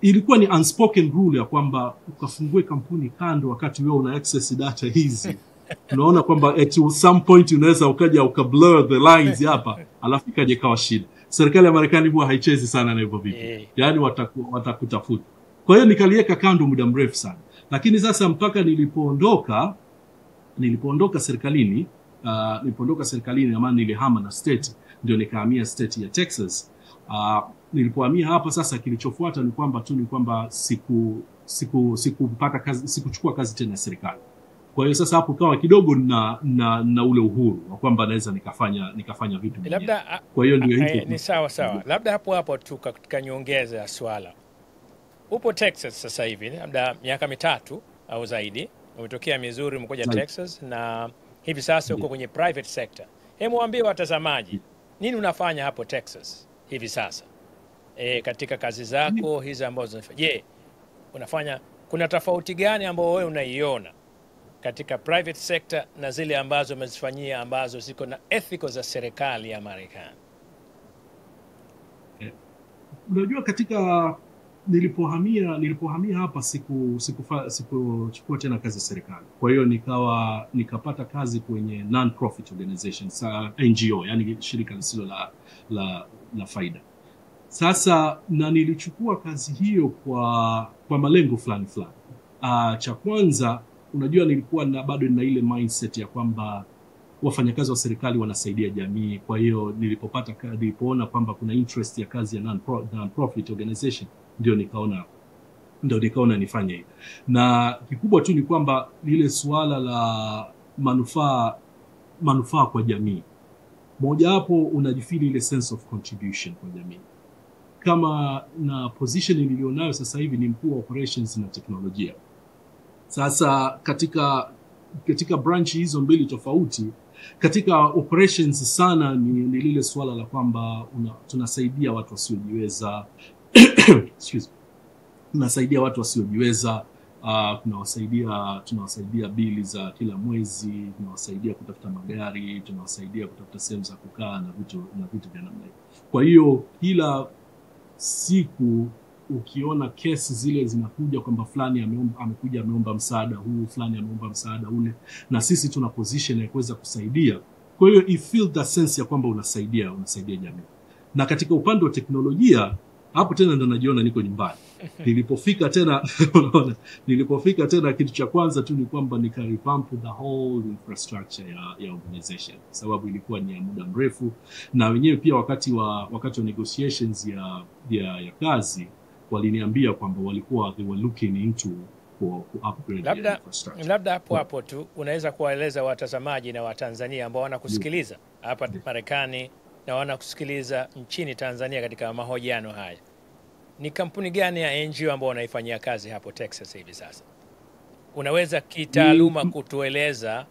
ilikuwa ni unspoken rule ya kwamba ukafungue kampuni kando wakati wewe una access data hizi. Unaona kwamba at some point unaweza blur the lines hapa, alafu ikaje kawa shida. Serikali ya Marekani huwa haichezi sana na hivyo vitu. Yaani watakutafuta. Kwa hiyo nikaliweka kando muda mrefu sana. Lakini sasa mpaka nilipoondoka serikalini, ama nilihama na state, ndio nikahamia state ya Texas. Nilipohamia hapa sasa, kilichofuata ni kwamba sikupata kazi, sikuchukua kazi tena serikali. Kwa hiyo sasa hapo kawa kidogo na ule uhuru wa kwamba naweza nikafanya vitu vingine. Labda kwa hiyo ndio hicho ni sawa. Labda hapo tu katika nyongeza ya swala. Upo Texas sasa hivi, labda miaka 3 au zaidi. Umetokea Missouri, umekuja Texas, na hivi sasa uko kwenye private sector. Hebu waambie watazamaji, nini unafanya hapo Texas hivi sasa? Katika kazi zako hizi ambazo unafanya. Je, kuna tofauti gani ambayo wewe unaiona katika private sector na zile ambazo umezifanyia ambazo ziko na ethical za serikali ya Marekani? Unajua, katika nilipohamia hapa sikuchukua tena kazi ya serikali. Kwa hiyo nikapata kazi kwenye non-profit organizations, NGO, yani shirika lisilo la faida. Sasa na nilichukua kazi hiyo kwa malengo fulani. Cha kwanza, unajua, nilikuwa bado nina ile mindset ya kwamba wafanyakazi wa serikali wanasaidia jamii. Kwa hiyo nilipoona kwamba kuna interest ya kazi ya non-profit organization, ndio nikaona nifanye hiyo. Na kikubwa tu ni kwamba lile suala la manufaa kwa jamii. Moja hapo unajifili ile sense of contribution kwa jamii. Kama na position nilionayo sasa hivi ni mkuu wa operations na teknolojia. Sasa katika branch hizo mbili tofauti, katika operations sana ni lile swala la kwamba tunasaidia watu wasiojiweza. Excuse me. Tunasaidia watu wasiojiweza, tunawasaidia bili za kila mwezi, tunawasaidia kutafuta magari, tunawasaidia kutafuta sehemu za kukaa na vitu vya namna hiyo. Kwa hiyo kila siku ukiona kesi zile zinakuja kwamba fulani amekuja ameomba msaada huu, fulani ameomba msaada ule, na sisi tuna position ya kuweza kusaidia. Kwa hiyo you feel the sense ya kwamba unasaidia jamii. Na katika upande wa teknolojia, hapo tena ndo najiona niko nyumbani. Nilipofika tena kitu cha kwanza tu ni kwamba revamp the whole infrastructure ya organization, sababu ilikuwa ni ya muda mrefu, na wenyewe pia wakati wa negotiations ya kazi waliniambia kwamba they were looking into for upgrade the infrastructure. Labda hapo tu unaweza kuwaeleza watazamaji na Watanzania ambao wanakusikiliza hapa Marekani na wanakusikiliza nchini Tanzania katika mahojiano haya, ni kampuni gani ya NGO ambao wanaifanyia kazi hapo Texas hivi sasa? Unaweza kitaaluma kutueleza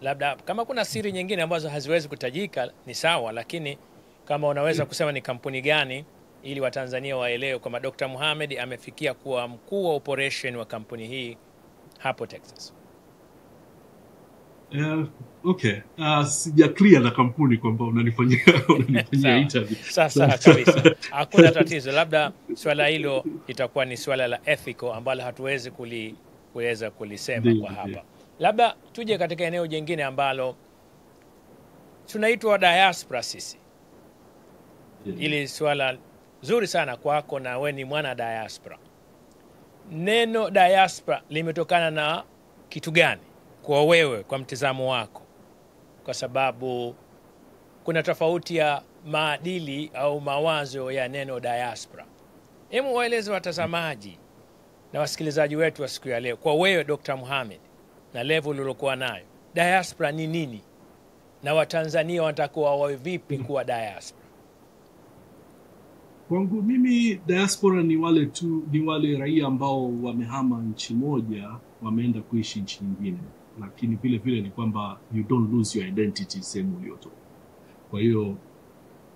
Labda kama kuna siri nyingine ambazo haziwezi kutajika ni sawa, lakini kama unaweza kusema ni kampuni gani ili Watanzania waelewe kwamba Dr. Mohamed amefikia kuwa mkuu wa operation wa kampuni hii hapo Texas. Okay. Sija clear na kampuni kwamba unanifanyia interview. Sasa kabisa. Hakuna tatizo. Labda swala hilo itakuwa ni swala la ethical ambalo hatuwezi kuweza kulisema kwa hapa. Labda tuje katika eneo jingine ambalo tunaitwa diaspora sisi. Ili swala zuri sana kwako na wewe ni mwana diaspora. Neno diaspora limetokana na kitu gani kwa wewe, kwa mtizamo wako? Kwa sababu kuna tofauti ya maadili au mawazo ya neno diaspora. Hebu waeleze watazamaji na wasikilizaji wetu wa siku ya leo, kwa wewe Dr. Mohamed na level uliyokuwa nayo, diaspora ni nini na Watanzania watakuwa wawe vipi kuwa diaspora? Kwangu mimi diaspora ni wale raia ambao wamehama nchi moja wameenda kuishi nchi nyingine, lakini vile vile ni kwamba you don't lose your identity sehemu uliyotoka. Kwa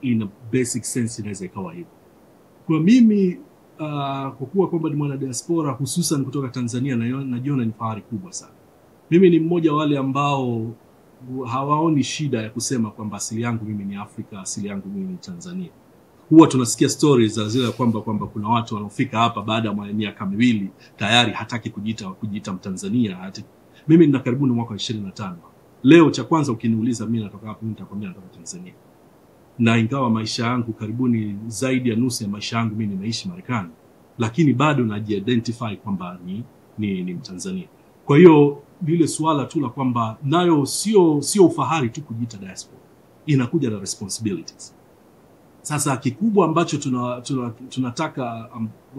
in a basic sense inaweza ikawa hivyo. Kwa mimi kwa kuwa kwamba ni mwana diaspora hususan kutoka Tanzania, najiona ni fahari kubwa sana. Mimi ni mmoja wale ambao hawaoni shida ya kusema kwamba asili yangu mimi ni Afrika, asili yangu mimi ni Tanzania. Huwa tunasikia stories za zile kwamba kuna watu wanaofika hapa baada ya miaka miwili tayari hataki kujiita Mtanzania. Mimi nina karibuni mwaka 25. Leo cha kwanza ukiniuliza mimi natoka wapi, nitakwambia natoka Tanzania. Na ingawa maisha yangu karibuni zaidi ya nusu ya maisha yangu mimi nimeishi Marekani, lakini bado naji-identify kwamba ni Mtanzania. Kwa hiyo lile swala tu la kwamba nayo sio ufahari tu kujiita diaspora, inakuja na responsibilities. Sasa kikubwa ambacho tunataka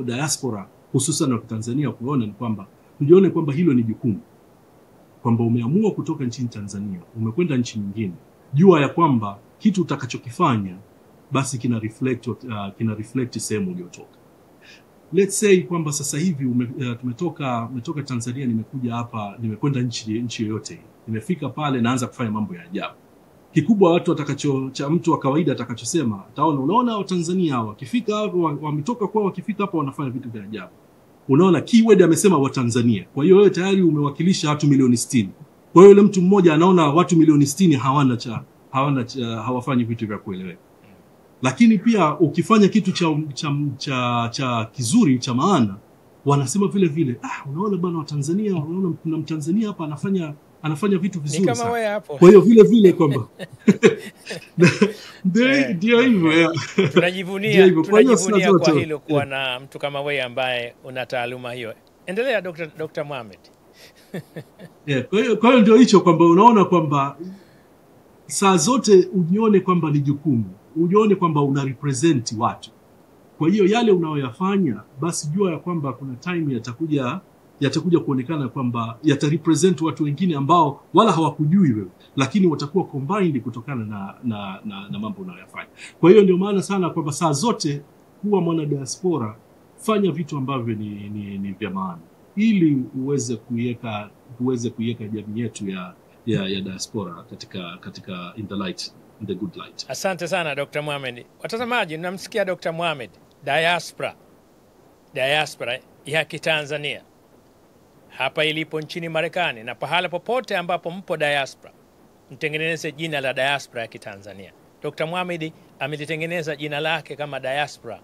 diaspora hususan wa Tanzania kuona ni kwamba tujione kwamba hilo ni jukumu, kwamba umeamua kutoka nchini Tanzania umekwenda nchi nyingine, jua ya kwamba kitu utakachokifanya basi kina reflect sehemu uliyotoka. Let's say kwamba sasa hivi tumetoka Tanzania, nimekuja hapa, nimekwenda nchi yoyote, nimefika pale naanza kufanya mambo ya ajabu. Kikubwa watu cha mtu wa kawaida atakachosema, unaona Watanzania hawa wakifika hapa wametoka kwa wakifika hapa wanafanya vitu vya ajabu. Unaona keyword amesema Watanzania. Kwa hiyo wewe tayari umewakilisha watu milioni 60. Kwa hiyo yule mtu mmoja anaona watu milioni 60 hawafanyi vitu vya kueleweka. Lakini pia ukifanya kitu cha kizuri cha maana, wanasema vile vile, unaona bwana Watanzania, unaona kuna Mtanzania hapa anafanya vitu vizuri sana. Kwa hiyo vile vile kwamba ndio hivyo. Tunajivunia kwa hilo kuwa na mtu kama wewe ambaye una taaluma hiyo. Endelea Dr. Mohamed. Kwa hiyo ndio hicho kwamba unaona kwamba saa zote ujione kwamba ni jukumu, ujione kwamba una represent watu. Kwa hiyo yale unayoyafanya basi jua ya kwamba kuna time yatakuja kuonekana kwamba yatarepresent watu wengine ambao wala hawakujui wewe, lakini watakuwa combined kutokana na mambo unayoyafanya. Kwa hiyo ndio maana sana kwamba saa zote kuwa mwana diaspora, fanya vitu ambavyo ni vya maana ili uweze kuiweka jamii yetu ya diaspora katika in the good light. Asante sana Dr. Mohamed. Watazamaji, mnamsikia Dr. Mohamed, diaspora ya Kitanzania hapa ilipo nchini Marekani, na pahala popote ambapo mpo diaspora, mtengeneze jina la diaspora ya Kitanzania. Dr. Mohamed amelitengeneza jina lake kama diaspora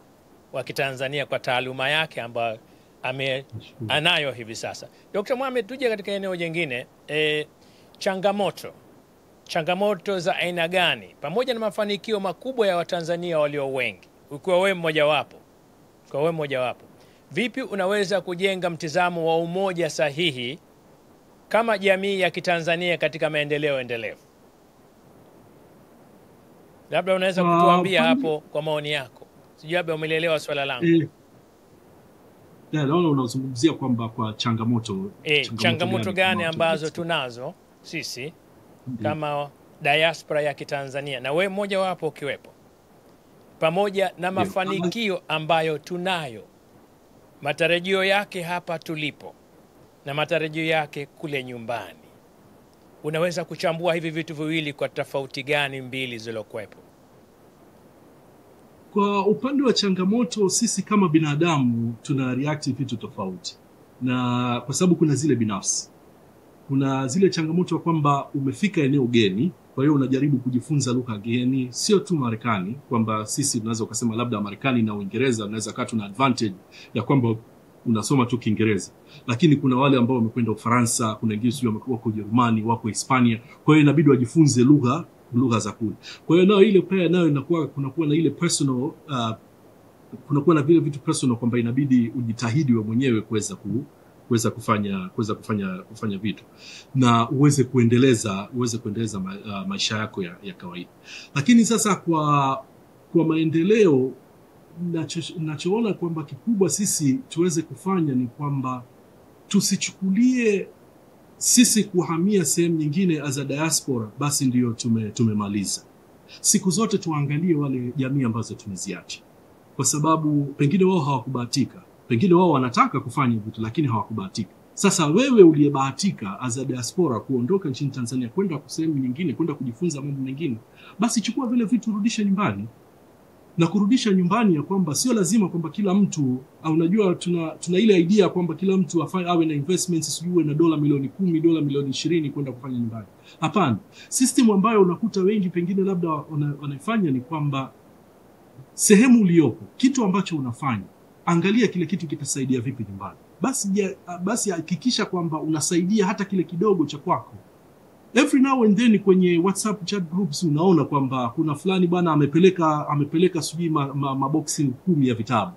wa Kitanzania kwa taaluma yake ambayo anayo hivi sasa. Dr. Mohamed, tuje katika eneo jingine, changamoto za aina gani pamoja na mafanikio makubwa ya Watanzania walio wengi, ukiwa wewe mmoja wapo, vipi unaweza kujenga mtizamo wa umoja sahihi kama jamii ya Kitanzania katika maendeleo endelevu? Labda unaweza kutuambia hapo kwa maoni yako. Sijui labda umeelewa swala langu. Naona unazungumzia kwamba kwa changamoto gani ambazo tunazo sisi kama diaspora ya Kitanzania, na wewe mmoja wapo ukiwepo, pamoja na mafanikio ambayo tunayo, matarajio yake hapa tulipo na matarajio yake kule nyumbani. unaweza kuchambua hivi vitu viwili kwa tofauti gani mbili zilizokuwepo? Kwa upande wa changamoto, sisi kama binadamu tuna react vitu tofauti, na kwa sababu kuna zile binafsi, kuna zile changamoto kwamba umefika eneo geni, kwa hiyo unajaribu kujifunza lugha geni. Sio tu Marekani, kwamba sisi tunaweza kusema labda Marekani na Uingereza unaweza kaa tuna advantage ya kwamba unasoma tu Kiingereza, lakini kuna wale ambao wamekwenda Ufaransa, kuna wengine wako Ujerumani, wako Hispania, kwa hiyo inabidi wajifunze lugha za kule. Kwa hiyo nao ile pia nayo inakuwa kunakuwa na ile personal kunakuwa na vile vitu personal kwamba inabidi ujitahidi wewe mwenyewe kuweza kufanya vitu na uweze kuendeleza maisha yako ya kawaida. Lakini sasa kwa maendeleo, nachoona kwamba kikubwa sisi tuweze kufanya ni kwamba tusichukulie sisi kuhamia sehemu nyingine as a diaspora basi ndio tumemaliza. Siku zote tuangalie wale jamii ambazo tumeziacha, kwa sababu pengine wao hawakubahatika, pengine wao wanataka kufanya vitu lakini hawakubahatika. Sasa wewe uliyebahatika as a diaspora kuondoka nchini Tanzania kwenda sehemu nyingine, kwenda kujifunza mambo mengine, basi chukua vile vitu rudisha nyumbani. Na kurudisha nyumbani ya kwamba sio lazima kwamba kila mtu, au unajua tuna ile idea kwamba kila mtu awe na investments sijui na dola milioni 10, dola milioni 20 kwenda kufanya nyumbani. Hapana. System ambayo unakuta wengi pengine labda wanaifanya ni kwamba sehemu uliyopo, kitu ambacho unafanya, angalia kile kitu kitasaidia vipi nyumbani. Basi hakikisha kwamba unasaidia hata kile kidogo cha kwako. Every now and then kwenye WhatsApp chat groups unaona kwamba kuna fulani bwana amepeleka sijui maboksi 10 ya vitabu.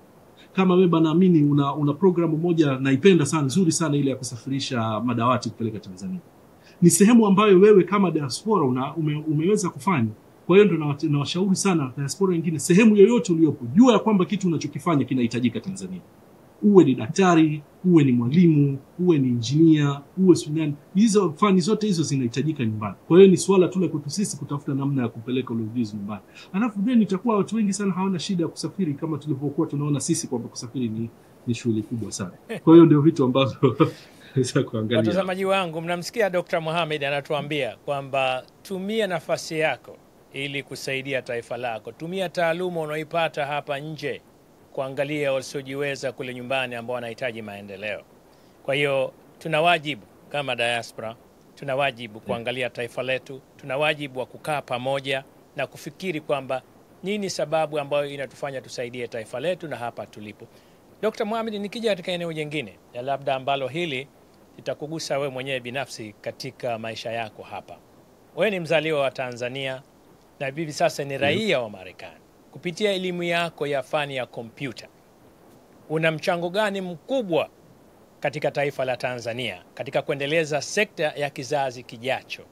Kama wewe bwana amini una programu moja naipenda sana, nzuri sana, ile ya kusafirisha madawati kupeleka Tanzania. Ni sehemu ambayo wewe kama diaspora umeweza kufanya. Kwa hiyo ndo nawashauri sana diaspora wengine, sehemu yoyote uliyopo, jua ya kwamba kitu unachokifanya kinahitajika Tanzania. Uwe ni daktari, uwe ni mwalimu, uwe ni engineer, uwe sunani, hizo fani zote hizo zinahitajika nyumbani. Kwa hiyo ni swala tu la kwetu sisi kutafuta namna ya kupeleka ujuzi nyumbani. Alafu then itakuwa watu wengi sana hawana shida ya kusafiri kama tulivyokuwa tunaona sisi kwamba kusafiri ni shughuli kubwa sana. Kwa hiyo ndio vitu ambavyo kuangalia. Watazamaji wangu, mnamsikia Dr. Mohamed anatuambia kwamba tumia nafasi yako ili kusaidia taifa lako. Tumia taaluma unaoipata hapa nje kuangalia wasiojiweza kule nyumbani ambao wanahitaji maendeleo. Kwa hiyo tuna wajibu kama diaspora, tuna wajibu kuangalia taifa letu, tuna wajibu wa kukaa pamoja na kufikiri kwamba nini sababu ambayo inatufanya tusaidie taifa letu na hapa tulipo. Dr. Mohamed, nikija katika eneo jingine ya labda ambalo hili litakugusa wewe mwenyewe binafsi katika maisha yako hapa. Wewe ni mzaliwa wa Tanzania na hivi sasa ni raia wa Marekani. Kupitia elimu yako ya fani ya kompyuta, una mchango gani mkubwa katika taifa la Tanzania katika kuendeleza sekta ya kizazi kijacho?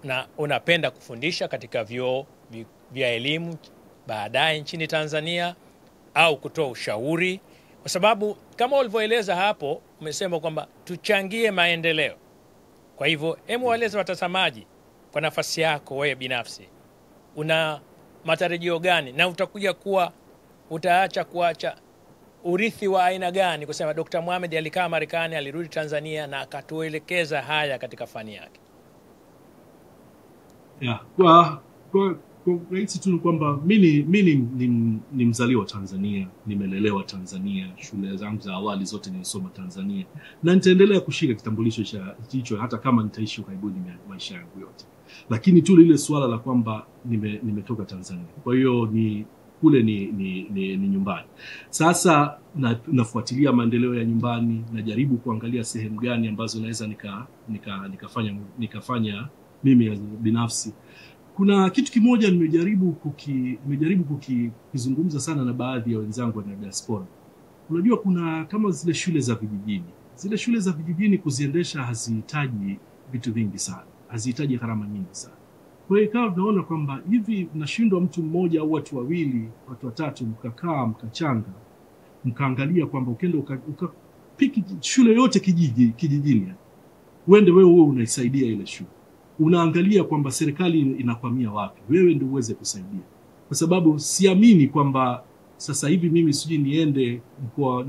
Na unapenda kufundisha katika vyuo vya elimu baadaye nchini Tanzania au kutoa ushauri? Kwa sababu kama ulivyoeleza hapo, umesema kwamba tuchangie maendeleo. Kwa hivyo, hebu waeleze watazamaji kwa nafasi yako wewe binafsi, una matarajio gani na utaacha kuacha urithi wa aina gani? Kusema Dr. Mohamed alikaa Marekani, alirudi Tanzania na akatuelekeza haya katika fani yake. Kwa rahisi tu kwamba mimi ni mzaliwa wa Tanzania, nimelelewa Tanzania, shule zangu za awali zote nilisoma Tanzania, na nitaendelea kushika kitambulisho hicho hata kama nitaishi karibuni maisha yangu yote. Lakini tu ile swala la kwamba nimetoka Tanzania, kwa hiyo kule ni nyumbani. Sasa nafuatilia maendeleo ya nyumbani, najaribu kuangalia sehemu gani ambazo naweza nikafanya mimi binafsi. Kuna kitu kimoja nimejaribu kukizungumza sana na baadhi ya wenzangu wa diaspora. Unajua kuna kama zile shule za vijijini. Zile shule za vijijini kuziendesha hazihitaji vitu vingi sana, hazihitaji gharama nyingi sana. Kwa hiyo kama tunaona kwamba hivi nashindwa mtu mmoja au watu wawili, watu watatu mkakaa mkachanga, mkaangalia kwamba ukenda ukapiki shule yote kijijini, uende wewe unaisaidia ile shule. Unaangalia kwamba serikali inakwamia wapi, wewe ndio uweze kusaidia. Kwa sababu siamini kwamba sasa hivi mimi siji niende mkoa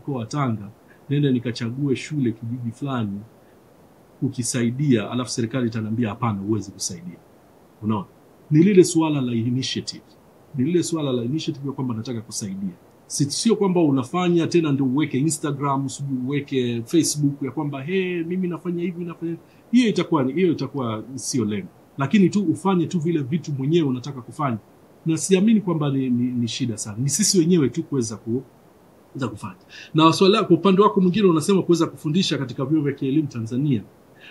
wa Tanga, niende nikachague shule kijiji fulani, kukisaidia alafu serikali itaniambia hapana, huwezi kusaidia. Unaona, ni lile swala la initiative, ya kwamba nataka kusaidia. Sio kwamba unafanya tena ndio uweke Instagram, uweke Facebook ya kwamba mimi nafanya hivi nafanya. Hiyo itakuwa sio lengo, lakini tu ufanye tu vile vitu mwenyewe unataka kufanya. Na siamini kwamba ni shida sana, ni sisi wenyewe tu kuweza kufanya. Na swala kwa upande wako mwingine unasema kuweza kufundisha katika vyuo vya elimu Tanzania.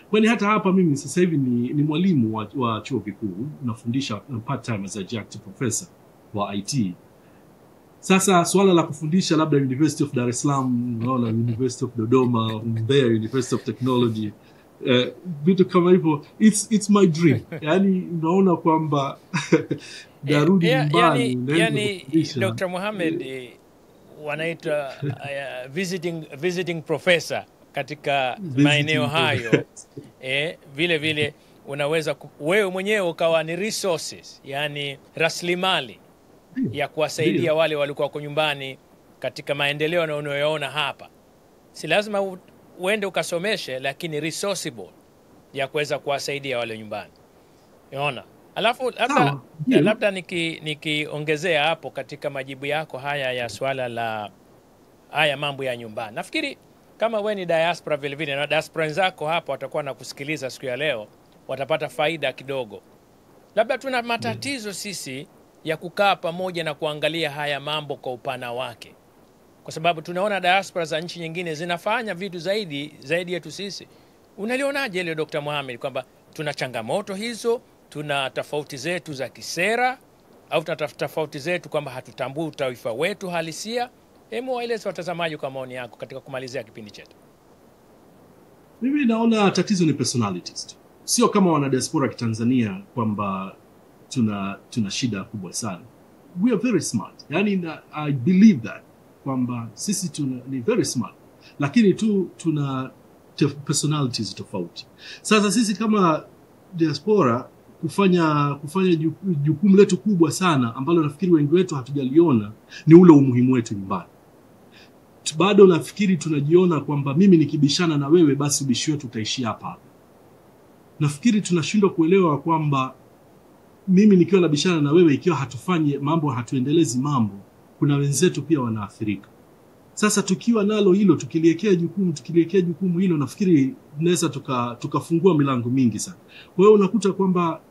Kwani hata hapa mimi sasa hivi ni mwalimu wa chuo kikuu, nafundisha part time as a adjunct professor wa IT. Sasa swala la kufundisha labda University of Dar es Salaam, naona University of Dodoma, Mbeya University of Technology, vitu kama hivyo, it's my dream. Yani unaona kwamba darudi nyumbani. Yani Dr. Mohamed wanaita visiting professor katika maeneo hayo. Vile vile unaweza wewe mwenyewe ukawa ni resources, yani rasilimali ya kuwasaidia wale walikuwa kwa nyumbani katika maendeleo na unayoona hapa. Si lazima uende ukasomeshe, lakini resourceable ya kuweza kuwasaidia wale nyumbani. Unaona? Alafu labda nikiongezea hapo katika majibu yako haya ya swala la haya mambo ya nyumbani. Nafikiri kama wewe ni diaspora vile vile, na diaspora wenzako hapo watakuwa na kusikiliza siku ya leo, watapata faida kidogo. Labda tuna matatizo sisi ya kukaa pamoja na kuangalia haya mambo kwa upana wake, kwa sababu tunaona diaspora za nchi nyingine zinafanya vitu zaidi yetu sisi. Unalionaje ile Dr. Mohamed kwamba tuna changamoto hizo, tuna tofauti zetu za kisera, au tuna tofauti zetu kwamba hatutambui utaifa wetu halisia? Hebu waeleze watazamaji kwa maoni yako katika kumalizia kipindi chetu. Mimi naona tatizo ni personalities. Sio kama wana diaspora ya Tanzania kwamba tuna shida kubwa sana. We are very smart. Yani I believe that kwamba sisi ni very smart, lakini tuna personalities tofauti. Sasa sisi kama diaspora kufanya jukumu letu kubwa sana ambalo nafikiri wengi wetu hatujaliona ni ule umuhimu wetu nyumbani. Bado nafikiri tunajiona kwamba mimi nikibishana na wewe basi ubishi wetu utaishia hapa. Nafikiri tunashindwa kuelewa kwamba mimi nikiwa nabishana na wewe, ikiwa hatufanye mambo, hatuendelezi mambo, kuna wenzetu pia wanaathirika. Sasa tukiwa nalo hilo, tukiliekea jukumu hilo, nafikiri tunaweza tukafungua milango mingi sana. Kwa hiyo unakuta kwamba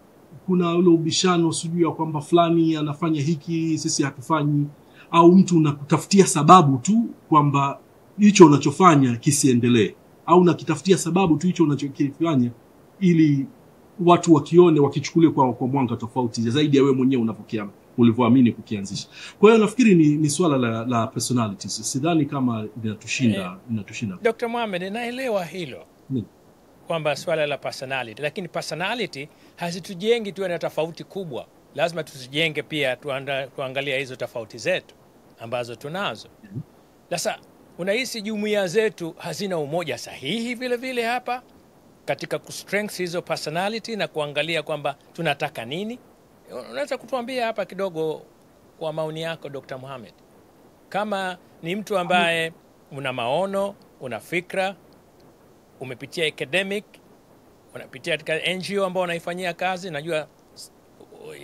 kuna ule ubishano sijui ya kwamba fulani anafanya hiki sisi hatufanyi, au mtu unakutafutia sababu tu kwamba hicho unachofanya kisiendelee, au unakitafutia sababu tu hicho unachokifanya ili watu wakione, wakichukulie kwa mwanga tofauti zaidi ya wewe mwenyewe ulivyoamini kukianzisha. Kwa hiyo nafikiri ni swala la personalities. Sidhani kama inatushinda. Dr. Mohamed, naelewa hilo kwamba swala la personality, lakini personality hazitujengi tuwe na tofauti kubwa. Lazima tuzijenge pia, tuangalia hizo tofauti zetu ambazo tunazo. Sasa unahisi jumuiya zetu hazina umoja sahihi vile vile hapa katika kustrengthen hizo personality na kuangalia kwamba tunataka nini? Unaweza kutuambia hapa kidogo kwa maoni yako Dr. Mohamed, kama ni mtu ambaye una maono, una fikra, umepitia academic, unapitia katika NGO ambao unaifanyia kazi, najua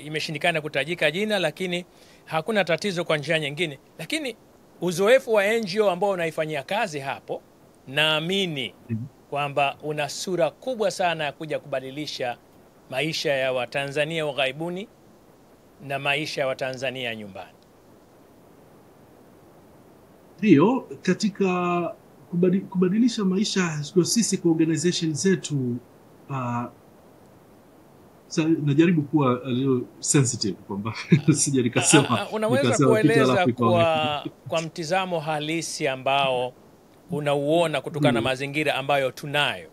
imeshindikana kutajika jina, lakini hakuna tatizo kwa njia nyingine, lakini uzoefu wa NGO ambao unaifanyia kazi hapo, naamini kwamba una sura kubwa sana ya kuja kubadilisha maisha ya Watanzania ughaibuni na maisha ya Watanzania nyumbani. Ndio, katika kubadilisha maisha sisi kwa organization zetu, najaribu kuwa sensitive kwamba sija nikasema. Unaweza kueleza kwa mtizamo halisi ambao unauona kutokana na mazingira ambayo tunayo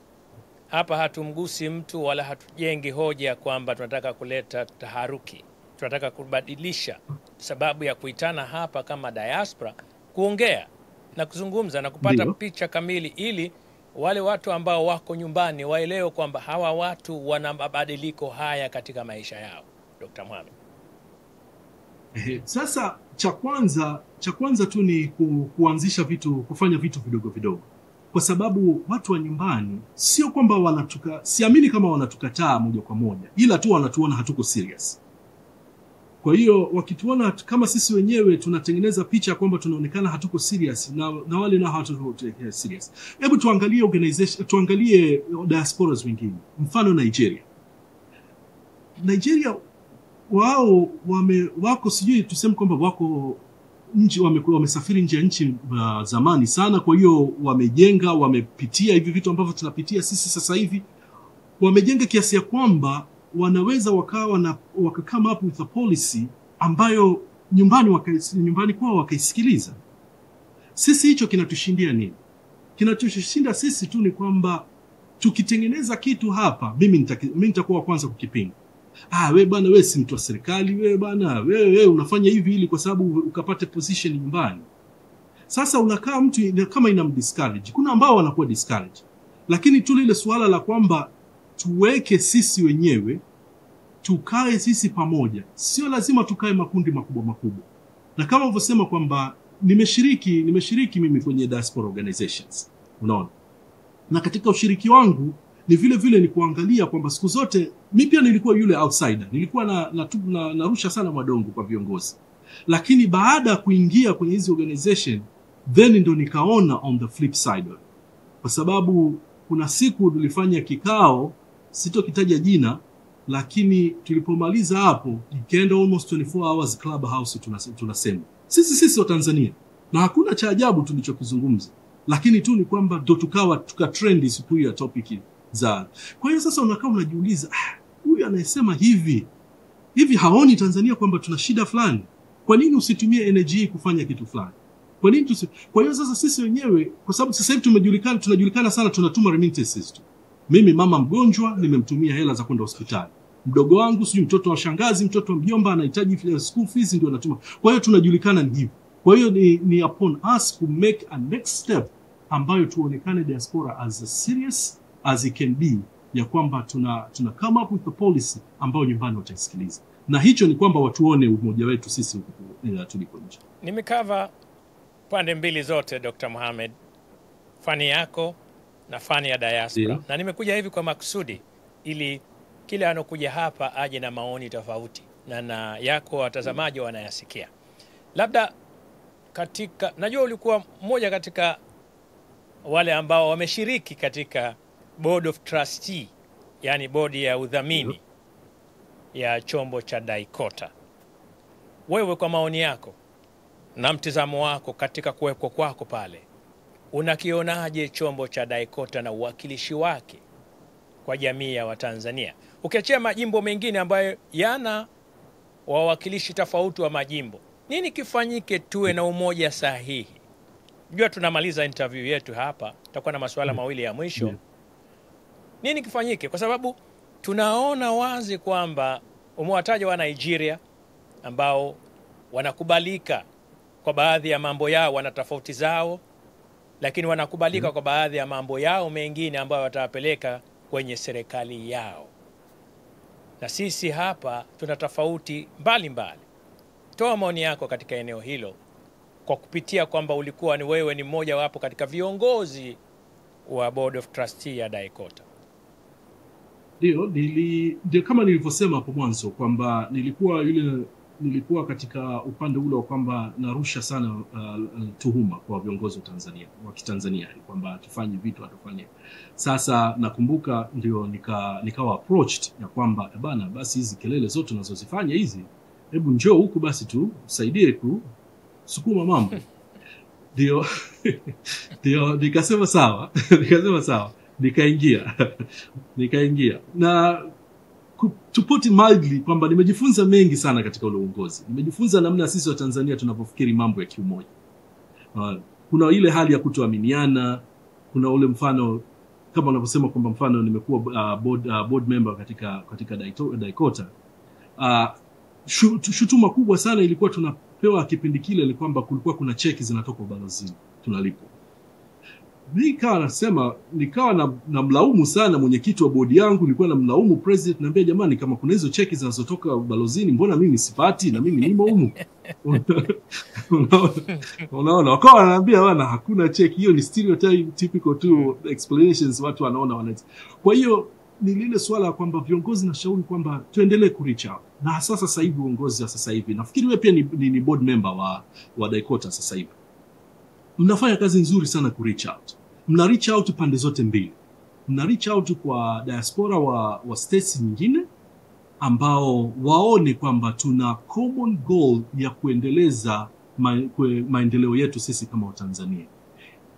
hapa. Hatumgusi mtu wala hatujengi hoja kwamba tunataka kuleta taharuki. Tunataka kubadilisha sababu ya kuitana hapa kama diaspora, kuongea na kuzungumza na kupata picha kamili, ili wale watu ambao wako nyumbani waelewe kwamba hawa watu wana mabadiliko haya katika maisha yao. Dr. Mohamed. Sasa cha kwanza tu ni kuanzisha kufanya vitu vidogo vidogo. kwa sababu watu wa nyumbani sio kwamba siamini kama wanatukataa moja kwa moja, ila tu wanatuona hatuko serious. Kwa hiyo wakituona kama sisi wenyewe tunatengeneza picha kwamba tunaonekana hatuko serious na wale nao hatuko serious. Hebu tuangalie tuangalie diasporas wengine. Mfano Nigeria wao wako sijui tuseme kwamba wako nchi wamesafiri nje ya nchi zamani sana, kwa hiyo wamepitia hivi vitu ambavyo tunapitia sisi sasa hivi. Wamejenga kiasi ya kwamba wanaweza come up with a policy ambayo nyumbani kwao wakaisikiliza. Sisi hicho kinatushindia nini? Kinatushinda sisi tu ni kwamba tukitengeneza kitu hapa, mimi nitakuwa kwanza kukipinga. Wewe bwana, wewe si mtu wa serikali, wewe bwana, wewe unafanya hivi ili kwa sababu ukapate position nyumbani. Sasa unakaa mtu kama inamdiscourage. Kuna ambao wanakuwa discourage. Lakini tu ile swala la kwamba tuweke sisi wenyewe, tukae sisi pamoja. Sio lazima tukae makundi makubwa. Na kama ulivyosema kwamba nimeshiriki mimi kwenye diaspora organizations. Unaona? Na katika ushiriki wangu ni vile ni kuangalia kwamba siku zote mimi pia nilikuwa yule outsider. Nilikuwa narusha sana madongo kwa viongozi. Lakini baada ya kuingia kwenye hizi organization, then ndo nikaona on the flip side. Kwa sababu kuna siku tulifanya kikao, sitokitaja jina, lakini tulipomaliza hapo ikaenda almost 24 hours Clubhouse tunasema. Sisi wa Tanzania. Na hakuna cha ajabu tulichokizungumza. Lakini tu ni kwamba ndo tuka trend siku ya topic za. Kwa hiyo sasa unakaa unajiuliza, huyu anayesema hivi haoni Tanzania kwamba tuna shida fulani? Kwa nini usitumie energy kufanya kitu fulani? Kwa nini Kwa hiyo sasa sisi wenyewe, kwa sababu sasa hivi tunajulikana sana, tunatuma remittances tu. Mimi mama mgonjwa nimemtumia hela za kwenda hospitali. Mdogo wangu sijui mtoto wa shangazi, mtoto wa mjomba anahitaji school fees, ndio natuma. Kwa hiyo tunajulikana ni hivyo. Kwa hiyo ni upon us to make a next step ambayo tuonekane diaspora as serious as it can be, ya kwamba tuna come up with a policy ambayo nyumbani wataisikiliza. Na hicho ni kwamba watuone umoja wetu sisi tuliko nje. Nimekava pande mbili zote Dr. Mohamed, fani yako na fani ya diaspora. Yeah. Na nimekuja hivi kwa makusudi ili kila anokuja hapa aje na maoni tofauti na yako watazamaji wanayasikia. Labda najua ulikuwa mmoja katika wale ambao wameshiriki katika board of trustee, yani bodi ya udhamini ya chombo cha DAICOTA. Wewe kwa maoni yako na mtizamo wako katika kuwepo kwako pale, unakionaje chombo cha DAICOTA na uwakilishi wake kwa jamii ya Watanzania? Ukiachia majimbo mengine ambayo yana wawakilishi tofauti wa majimbo, nini kifanyike tuwe na umoja sahihi? Jua tunamaliza interview yetu hapa, tutakuwa na masuala mawili ya mwisho. Nini kifanyike? Kwa sababu tunaona wazi kwamba umewataja wa Nigeria ambao wanakubalika kwa baadhi ya mambo yao, wana tofauti zao, lakini wanakubalika kwa baadhi ya mambo yao mengine ambayo watawapeleka kwenye serikali yao. Na sisi hapa tuna tofauti mbalimbali. Toa maoni yako katika eneo hilo kwa kupitia kwamba ulikuwa wewe ni mmoja wapo katika viongozi wa board of trustee ya DAICOTA. Ndio kama nilivyosema hapo mwanzo kwamba nilikuwa katika upande ule wa kwamba narusha sana tuhuma kwa viongozi wa Kitanzania kwamba tufanye vitu atufanye. Sasa nakumbuka ndio nikawa approached ya kwamba bana, basi hizi kelele zote tunazozifanya hizi, hebu njoo huku basi tu saidie kusukuma mambo. Ndio nikasema sawa. Nikaingia na to put it mildly kwamba nimejifunza mengi sana katika ule uongozi. Nimejifunza namna sisi wa Tanzania tunapofikiri mambo ya kiumoja. Kuna ile hali ya kutoaminiana, kuna ule mfano kama unavyosema kwamba mfano nimekuwa board member katika DAICOTA. Shutuma kubwa sana ilikuwa tunapewa kipindi kile ni kwamba kulikuwa kuna cheki zinatoka ubalozini tunalipo. nikawa na mlaumu sana mwenyekiti wa bodi yangu, nilikuwa na mlaumu president, naambia jamani, kama kuna hizo cheki zinazotoka balozini mbona mimi sipati na mimi nimo humu? Unaona, wakawa wananiambia bwana hakuna cheki, hiyo ni stereotypical tu explanations watu wanaona. Kwa hiyo ni lile swala kwamba viongozi na shauri kwamba tuendelee ku reach out. Na sasa hivi uongozi sasa hivi, nafikiri wewe pia ni board member wa Daikota sasa hivi, mnafanya kazi nzuri sana ku reach out. Mna reach out pande zote mbili. Mna reach out kwa diaspora wa states nyingine ambao waone kwamba tuna common goal ya kuendeleza maendeleo yetu sisi kama Watanzania.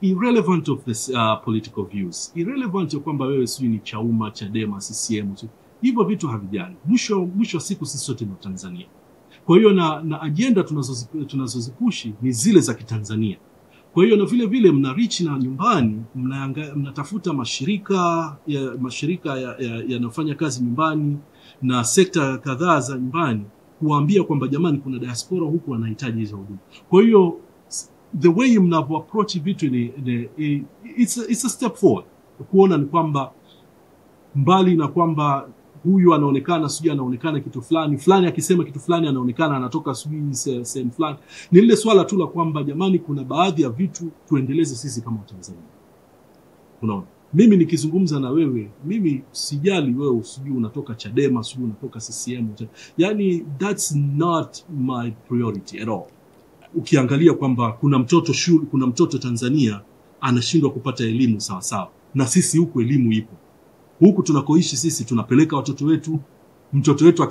Irrelevant of the political views. Irrelevant ya kwamba wewe sijui ni Chauma, Chadema, CCM. Hivyo vitu havijali. Mwisho siku sisi sote ni Tanzania. Kwa hiyo na agenda tunazozipushi ni zile za Kitanzania. Kwa hiyo na vile vile mna reach na nyumbani, mnatafuta mashirika yanayofanya kazi nyumbani na sekta kadhaa za nyumbani kuambia kwamba jamani kuna diaspora huku wanahitaji hizo huduma. Kwa hiyo the way mnavyo approach vitu it's a step forward. Kuona ni kwamba mbali na kwamba huyu anaonekana kitu fulani akisema kitu fulani anaonekana anatoka sehemu fulani, ni lile swala tu la kwamba jamani kuna baadhi ya vitu tuendeleze sisi kama Tanzania. Unaona, mimi nikizungumza na wewe, mimi sijali wewe usijui unatoka Chadema, usijui unatoka CCM, yani that's not my priority at all. Ukiangalia kwamba kuna mtoto Tanzania anashindwa kupata elimu sawa sawa, na sisi huku elimu ipo. Huku tunakoishi sisi tunapeleka watoto wetu, mtoto wetu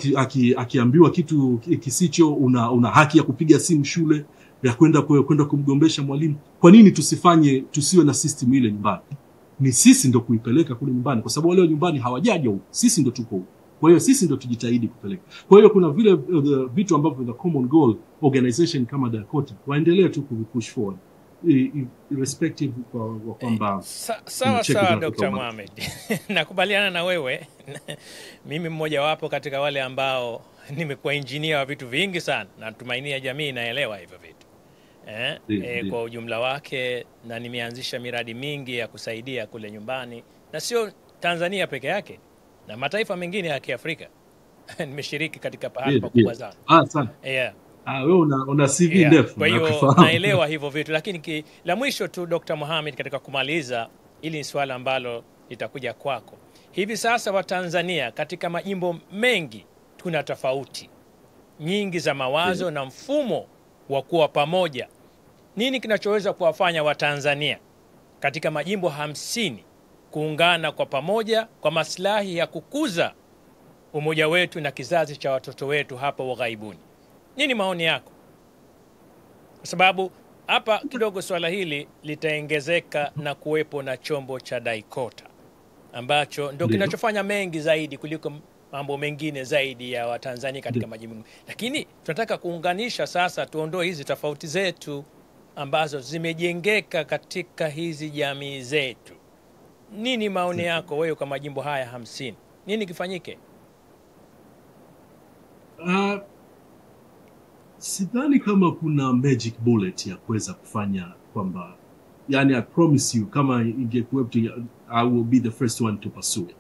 akiambiwa kitu kisicho, una haki ya kupiga simu shule, ya kwenda kumgombesha mwalimu. Kwa nini tusiwe na system ile nyumbani? Ni sisi ndo kuipeleka kule nyumbani, kwa sababu wale nyumbani hawajaja huku, sisi ndo tuko huku. Kwa hiyo sisi ndo tujitahidi kupeleka. Kwa hiyo kuna vile vitu ambavyo the common goal organization kama Daikota waendelee tu kupush forward, irrespective kwa kwamba sawa Dr. Mohamed. Nakubaliana na wewe. Mimi mmoja wapo katika wale ambao nimekuwa engineer wa vitu vingi sana, na natumainia jamii inaelewa hivyo vitu kwa ujumla wake, na nimeanzisha miradi mingi ya kusaidia kule nyumbani, na sio Tanzania peke yake, na mataifa mengine ya Kiafrika. Nimeshiriki katika pahali pakubwa sana. Sana. Wewe una CV ndefu. Kwa hiyo naelewa hivyo vitu, lakini la mwisho tu Dr. Mohamed, katika kumaliza, ili ni swala ambalo litakuja kwako. Hivi sasa Watanzania katika majimbo mengi tuna tofauti nyingi za mawazo na mfumo wa kuwa pamoja. Nini kinachoweza kuwafanya Watanzania katika majimbo 50 kuungana kwa pamoja kwa maslahi ya kukuza umoja wetu na kizazi cha watoto wetu hapa ughaibuni? Nini maoni yako? Kwa sababu hapa kidogo swala hili litaongezeka na kuwepo na chombo cha Daikota ambacho ndio kinachofanya mengi zaidi kuliko mambo mengine zaidi ya Watanzania katika majimbo. Lakini tunataka kuunganisha sasa, tuondoe hizi tofauti zetu ambazo zimejengeka katika hizi jamii zetu. Nini maoni yako wewe kwa majimbo haya 50? Nini kifanyike? Sidhani kama kuna magic bullet ya kuweza kufanya kwamba, yani I promise you, kama ingekuwepo I will be the first one to pursue it.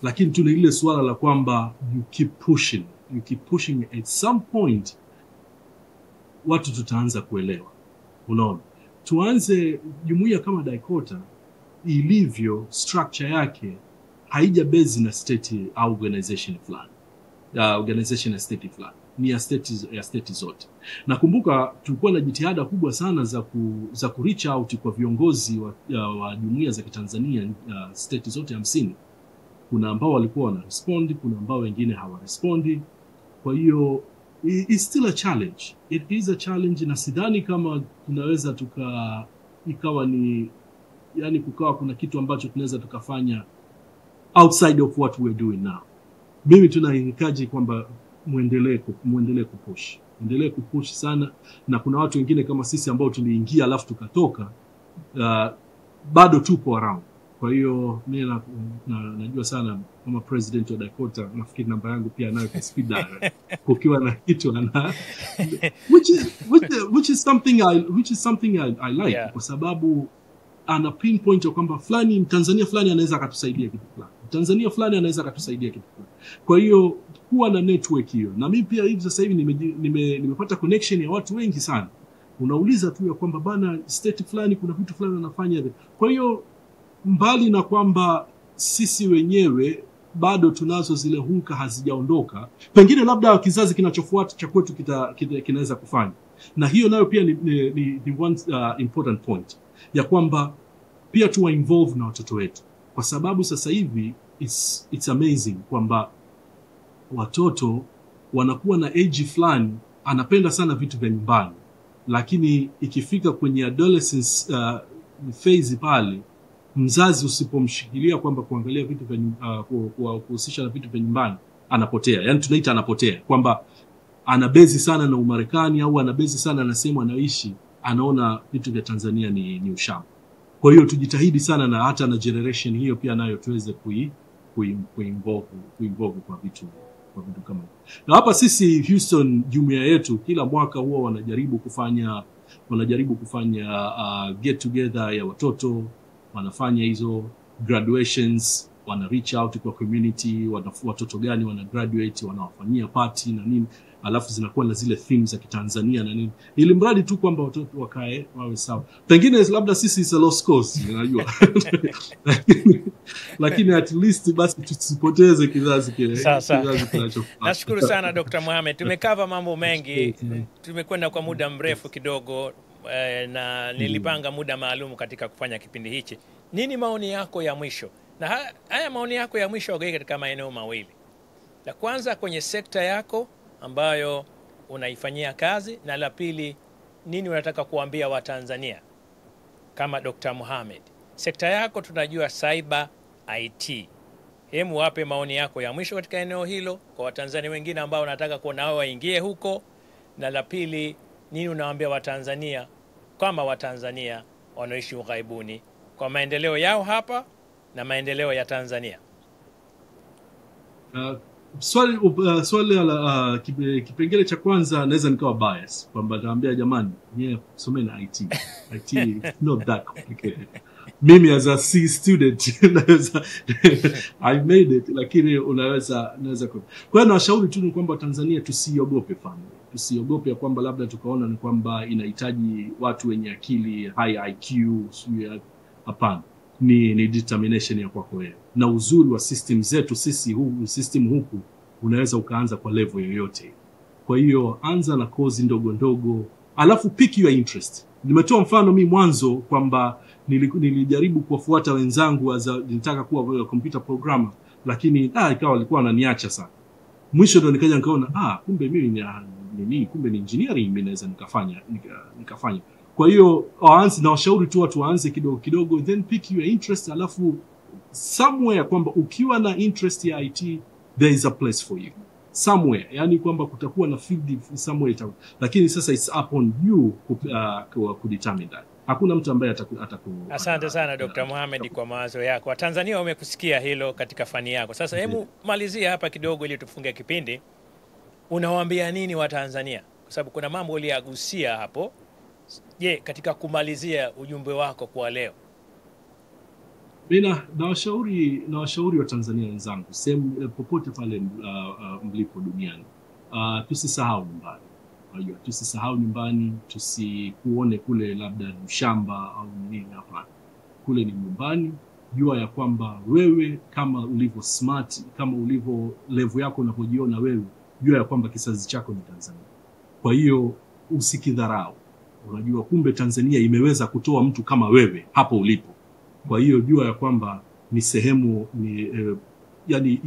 Lakini tuna ile swala la kwamba you keep pushing, at some point watu tutaanza kuelewa. Unaona, tuanze jumuiya kama Daikota ilivyo, structure yake haija base na state au organization fulani, organization ya state fulani, ni ya state zote. Nakumbuka tulikuwa na jitihada kubwa sana za ku reach out kwa viongozi wa jumuiya za Kitanzania, state zote 50. Kuna ambao walikuwa wana respond, kuna ambao wengine hawa respond. Kwa hiyo it's still a challenge. It is a challenge, na sidhani kama tunaweza ikawa ni, yani kukawa kuna kitu ambacho tunaweza tukafanya outside of what we're doing now. Mimi tunahitaji kwamba muendelee kupush sana, na kuna watu wengine kama sisi ambao tuliingia alafu tukatoka, bado tupo around. Kwa hiyo mimi najua sana kama president wa Daikota, nafikiri namba yangu pia nayo kwa speed dial kukiwa na kitu which is something I like, kwa sababu ana pinpoint kwamba fulani Mtanzania fulani anaweza akatusaidia kitu fulani, Mtanzania fulani anaweza akatusaidia kitu fulani. Kwa hiyo kuwa na network hiyo, na mimi pia hivi sasa hivi nimepata connection ya watu wengi sana. Unauliza tu ya kwamba bana state fulani kuna vitu fulani anafanya. Kwa hiyo mbali na kwamba sisi wenyewe bado tunazo zile hulka hazijaondoka, pengine labda kizazi kinachofuata cha kwetu kinaweza kufanya. Na hiyo nayo pia ni one important point ya kwamba pia tuwa involve na watoto wetu, kwa sababu sasa hivi it's amazing kwamba watoto wanakuwa na age fulani anapenda sana vitu vya nyumbani, lakini ikifika kwenye adolescence phase pale, mzazi usipomshikilia kwamba kuangalia vitu vya kuhusisha na vitu vya nyumbani, anapotea. Yani tunaita anapotea, kwamba anabezi sana na Umarekani au anabezi sana na sehemu anaoishi, anaona vitu vya Tanzania ni ushamba. Kwa hiyo tujitahidi sana, na hata na generation hiyo pia nayo tuweze kuinvolve kwa vitu kama. Na hapa sisi Houston, jumuiya yetu kila mwaka huwa wanajaribu kufanya get together ya watoto, wanafanya hizo graduations, wana reach out kwa community, watoto gani wana graduate, wanawafanyia party na nini, alafu zinakuwa na zile themes za Kitanzania na nini, ili mradi tu kwamba watoto wakae wawe sawa. Pengine labda sisi is a lost cause, unajua. Lakini at least basi tusipoteze kizazi kinachofuata. Nashukuru sana Dr. Mohamed. Tumekava mambo mengi, tumekwenda kwa muda mrefu kidogo, na nilipanga muda maalum katika kufanya kipindi hichi. Nini maoni yako ya mwisho? Na haya maoni yako ya mwisho wagei katika maeneo mawili. La kwanza kwenye sekta yako ambayo unaifanyia kazi, na la pili nini unataka kuambia Watanzania kama Dr. Mohamed? Sekta yako tunajua cyber IT. Hemu wape maoni yako ya mwisho katika eneo hilo kwa Watanzania wengine ambao wanataka kuona wao waingie huko, na la pili nini unawaambia Watanzania kama Watanzania wanaoishi ughaibuni kwa maendeleo yao hapa na maendeleo ya Tanzania? Swali la kipengele cha kwanza naweza nikawa bias kwamba naambia jamani, someni IT. IT is not that complicated. Mimi as a C student I made it, lakini naweza kwa hiyo nawashauri tu ni kwamba Tanzania tusiogope family. Tusiogope kwamba labda tukaona ni kwamba inahitaji watu wenye akili high IQ, hapana. Ni determination ya kwako wewe. Na uzuri wa system zetu sisi, system huku unaweza ukaanza kwa level yoyote. Kwa hiyo anza na kozi ndogo ndogo, alafu pick your interest. Nimetoa mfano mimi mwanzo kwamba nilijaribu kuwafuata wenzangu nitaka kuwa computer programmer, lakini ikawa walikuwa wananiacha sana. Mwisho ndo nikaja nikaona kumbe mimi kumbe ni engineering mimi naweza nikafanya. Kwa hiyo na washauri tu watu waanze kidogo kidogo, then pick your interest, alafu somewhere kwamba ukiwa na interest ya IT there is a place for you somewhere, yani kwamba kutakuwa na field somewhere lakini sasa it's upon you kudetermine that. Hakuna mtu ambaye Asante sana Dr. Mohamed kwa mawazo yako. Watanzania wamekusikia hilo katika fani yako. Sasa hebu malizia hapa kidogo ili tufunge kipindi. Unawaambia nini Watanzania? Kwa sababu kuna mambo uliyagusia hapo. Je, katika kumalizia ujumbe wako kwa leo? Mimi nawashauri wa Tanzania wenzangu sehemu popote pale mlipo duniani, tusisahau nyumbani. Unajua, tusisahau nyumbani, tusikuone kule labda mshamba au nini, hapana. Kule ni nyumbani. Jua ya kwamba wewe kama ulivyo smart, kama ulivyo level yako unapojiona wewe, jua ya kwamba kizazi chako ni Tanzania. Kwa hiyo usikidharau. Unajua kumbe Tanzania imeweza kutoa mtu kama wewe hapo ulipo. Kwa hiyo jua ya kwamba ni sehemu yani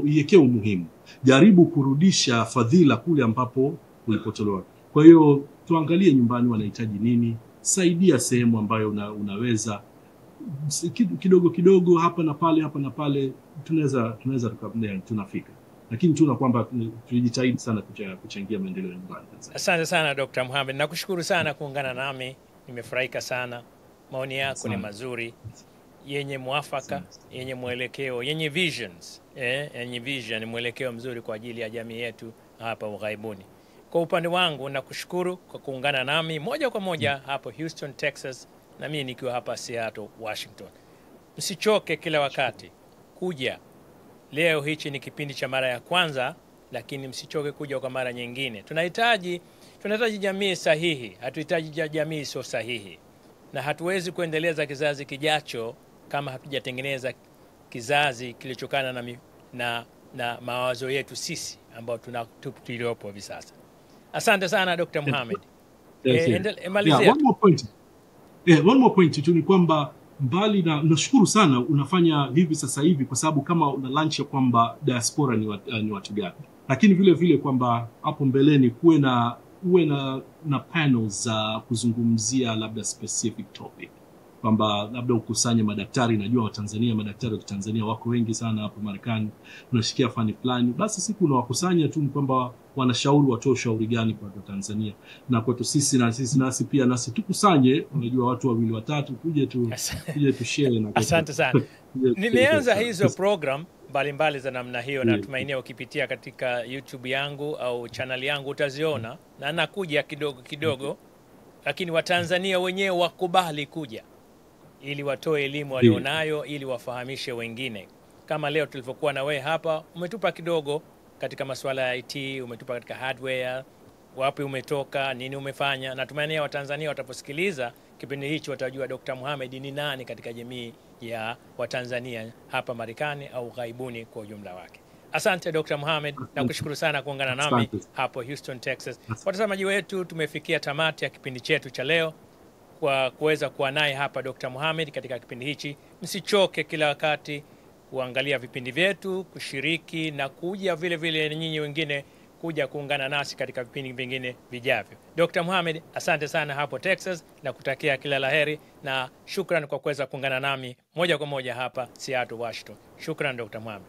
iwekee umuhimu. Jaribu kurudisha fadhila kule ambapo ulipotolewa. Kwa hiyo tuangalie nyumbani wanahitaji nini, saidia sehemu ambayo unaweza kidogo kidogo, hapa na pale tunafika. Lakini tuna kwamba tujitahidi sana kuchangia maendeleo ya nyumbani Tanzania. Asante sana Dr. Mohamed. Nakushukuru sana kuungana nami. Nimefurahika sana. Maoni yako ni mazuri, yenye mwafaka, yenye mwelekeo, yenye visions, yenye vision, mwelekeo mzuri kwa ajili ya jamii yetu hapa ughaibuni. Kwa upande wangu nakushukuru kwa kuungana nami moja kwa moja hapo Houston, Texas, na mimi nikiwa hapa Seattle, Washington. Msichoke kila wakati kuja. Leo hichi ni kipindi cha mara ya kwanza, lakini msichoke kuja kwa mara nyingine. Tunahitaji jamii sahihi, hatuhitaji jamii sio sahihi. Na hatuwezi kuendeleza kizazi kijacho kama hatujatengeneza kizazi kilichokana na mawazo yetu sisi ambao tuliopo hivi sasa. Asante sana Dr. Mohamed. Malizia. One more point tu ni kwamba mbali na nashukuru sana unafanya hivi sasa hivi kwa sababu kama una launch kwamba diaspora ni watu gani. Lakini vile vile kwamba hapo mbeleni uwe na panels za kuzungumzia labda specific topic. Kwamba labda ukusanye madaktari, najua Watanzania, madaktari wa Tanzania wako wengi sana hapo Marekani, unashikia fani fulani, basi siku unawakusanya tu kwamba wanashauri watoe ushauri gani kwa Tanzania na kwetu sisi nasi pia nasi tukusanye, unajua watu wawili watatu tuje tu share na asante sana. Nimeanza hizo program mbalimbali za namna hiyo, na tumainia ukipitia katika YouTube yangu au channel yangu utaziona, na nakuja kidogo kidogo, lakini Watanzania wenyewe wakubali kuja ili watoe elimu walionayo ili wafahamishe wengine. Kama leo tulivyokuwa na wewe hapa, umetupa kidogo katika masuala ya IT, umetupa katika hardware, wapi umetoka, nini umefanya. Na tumaini Watanzania wataposikiliza kipindi hicho watajua Dr. Mohamed ni nani katika jamii ya Watanzania hapa Marekani au ghaibuni kwa ujumla wake. Asante Dr. Mohamed, na kushukuru sana kuungana nami hapo Houston, Texas. Watazamaji wetu, tumefikia tamati ya kipindi chetu cha leo kwa kuweza kuwa naye hapa Dr. Mohamed katika kipindi hichi. Msichoke kila wakati kuangalia vipindi vyetu, kushiriki na kuja vile vile nyinyi wengine kuja kuungana nasi katika vipindi vingine vijavyo. Dr. Mohamed, asante sana hapo Texas na kutakia kila laheri, na shukran kwa kuweza kuungana nami moja kwa moja hapa Seattle, Washington. Shukran Dr. Mohamed.